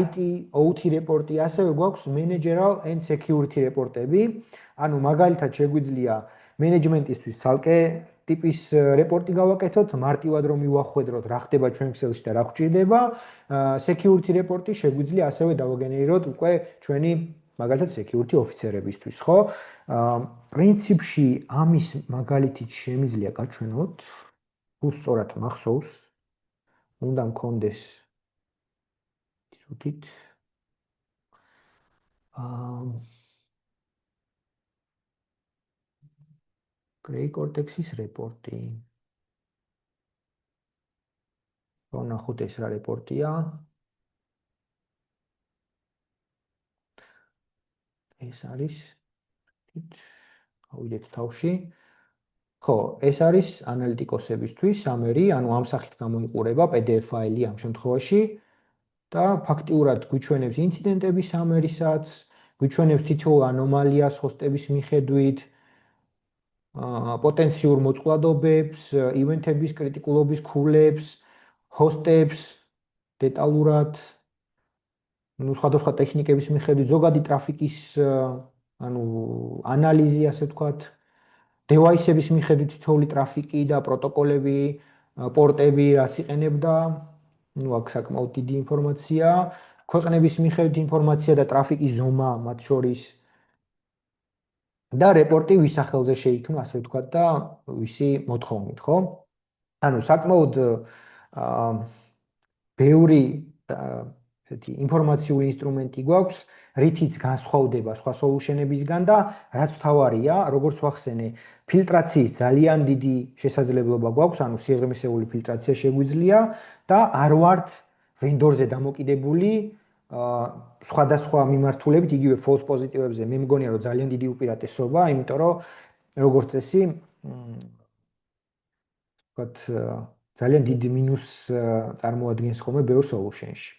Speaker 1: IT, OT რეპორტი, ასევე გვაქვს managerial and security რეპორტები. ანუ მაგალითად შეგვიძლია მენეჯმენტისთვის ცალკე ტიპის რეპორტი გავაკეთოთ, მარტივად რომ მივახვედროთ რა ხდება ჩვენ ქსელში და რა გვჭირდება. security რეპორტი შეგვიძლია ასევე დავაგენერიროთ უკვე ჩვენი მაგალითად security ოფიცერებისთვის, ხო? პრინციპში ამის მაგალითით შემიძლია გაჩვენოთ, თუ სწორად მახსოვს, უნდა მქონდეს თვითონ Gray Cortex-ის რეპორტი. ნახოთ ეს რა რეპორტია. ეს არის ავიდეთ თავში. ხო, ეს არის ანალიტიკოსებისთვის სამერი, ანუ ამ სახით გამოიყურება PDF ფაილი ამ შემთხვევაში და ფაქტიურად გვიჩვენებს ინციდენტების სამერისაც, გვიჩვენებს თითოეულ ანომალიას ჰოსტების მიხედვით, პოტენციურ მოწყვლადობებს, ივენთების კრიტიკულობის ქულებს, ჰოსტებს დეტალურად, ну, სხვადასხვა ტექნიკების მიხედვით ზოგადი ტრაფიკის, ანუ ანალიზი, ასე ვთქვათ, device-ების მიხედვით თითოეული ტრაფიკი და პროტოკოლები, პორტები, რას იყენებდა, ну, აქ საკმაოდ დიდი ინფორმაცია, ქვეყნების მიხედვით ინფორმაცია და ტრაფიკის ზომა მათ შორის და რეპორტი ვის სახელზე შეიქმნა, ასე ვთქვათ და ვისი მოთხოვნით, ხო? ანუ საკმაოდ ბევრი ესეთი ინფორმაციული ინსტრუმენტი გვაქვს, რითიც განსხვავდება სხვა solution-ებისგან და რაც თავარია, როგორც ვახსენე, ფილტრაციის ძალიან დიდი შესაძლებლობა გვაქვს, ანუ სიღრმისეული ფილტრაცია შეგვიძლია და არ ვართ vendor-ზე დამოკიდებული სხვადასხვა მიმართულებით, იგივე false positive-ებზე მე მგონია, რომ ძალიან დიდი უპირატესობა, იმიტომ რომ როგორც წესი, ვთქვათ, ძალიან დიდი მინუს წარმოადგენს ხოლმე ბევრ solution-ში.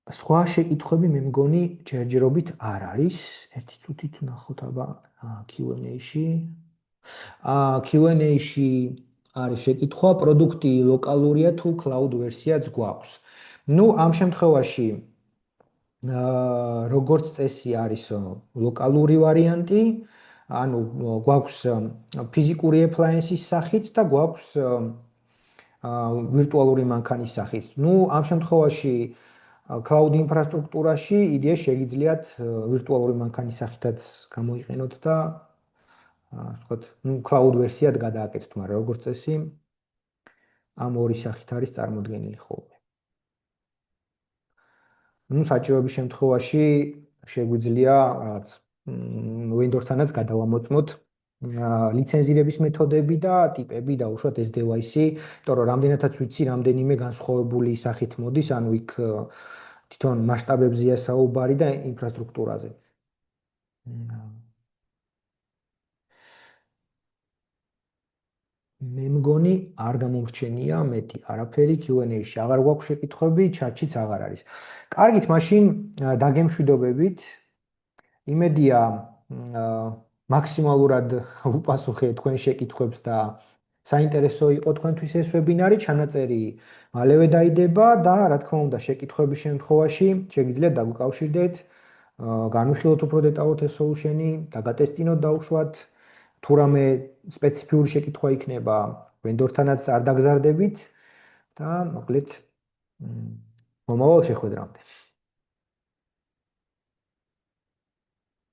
Speaker 1: სხვა შეკითხვები მე მგონი ჯერჯერობით არ არის. ერთი წუთით ვნახოთ აბა Q&A-ში. Q&A-ში არის შეკითხვა, პროდუქტი ლოკალურია თუ cloud ვერსიაც გვაქვს. Ну, ამ შემთხვევაში როგორც წესი არის ლოკალური ვარიანტი, ანუ გვაქვს ფიზიკური appliance-ის სახით და გვაქვს ვირტუალური მანქანის სახით. Ну, ამ შემთხვევაში cloud ინფრასტრუქტურაში იდეა შეგიძლიათ ვირტუალური მანქანის სახითაც გამოიყენოთ და ვთქვათ, ну, cloud ვერსიად გადააკეთოთ, მაგრამ როგორც წესი ამ ორი სახით არის წარმოდგენილი ხოლმე. ну, საჭიროების შემთხვევაში შეგვიძლია რაღაც vendor-თანაც გადავამოწმოთ ლიცენზირების მეთოდები და ტიპები და უშუალოდ ეს დევაისი, იმიტომ რომ რამდენადაც ვიცი, რამდენიმე განსხვავებული სახით მოდის, ანუ იქ თვითონ მასშტაბებზეა საუბარი და ინფრასტრუქტურაზე. მე მგონი არ გამომრჩენია მეტი არაფერი Q&A-ში. აღარ გვაქვს შეკითხვები, ჩატშიც აღარ არის. კარგით, მაშინ დაგემშვიდობებით. იმედია მაქსიმალურად ვუპასუხე თქვენ შეკითხვებს და საინტერესო იყო თქვენთვის ეს ვებინარი, ჩანაწერი მალევე დაიდება და რა თქმა უნდა, შეკითხვების შემთხვევაში შეგიძლიათ დაგვიკავშირდეთ, განვიხილოთ უფრო დეტალურად ეს solution-ი, დაგატესტინოთ დაუშვათ, თუ რამე სპეციფიური შეკითხვა იქნება, ვენდორთანაც არ დაგზარდებით და მოკლედ მომავალ შეხვედრამდე.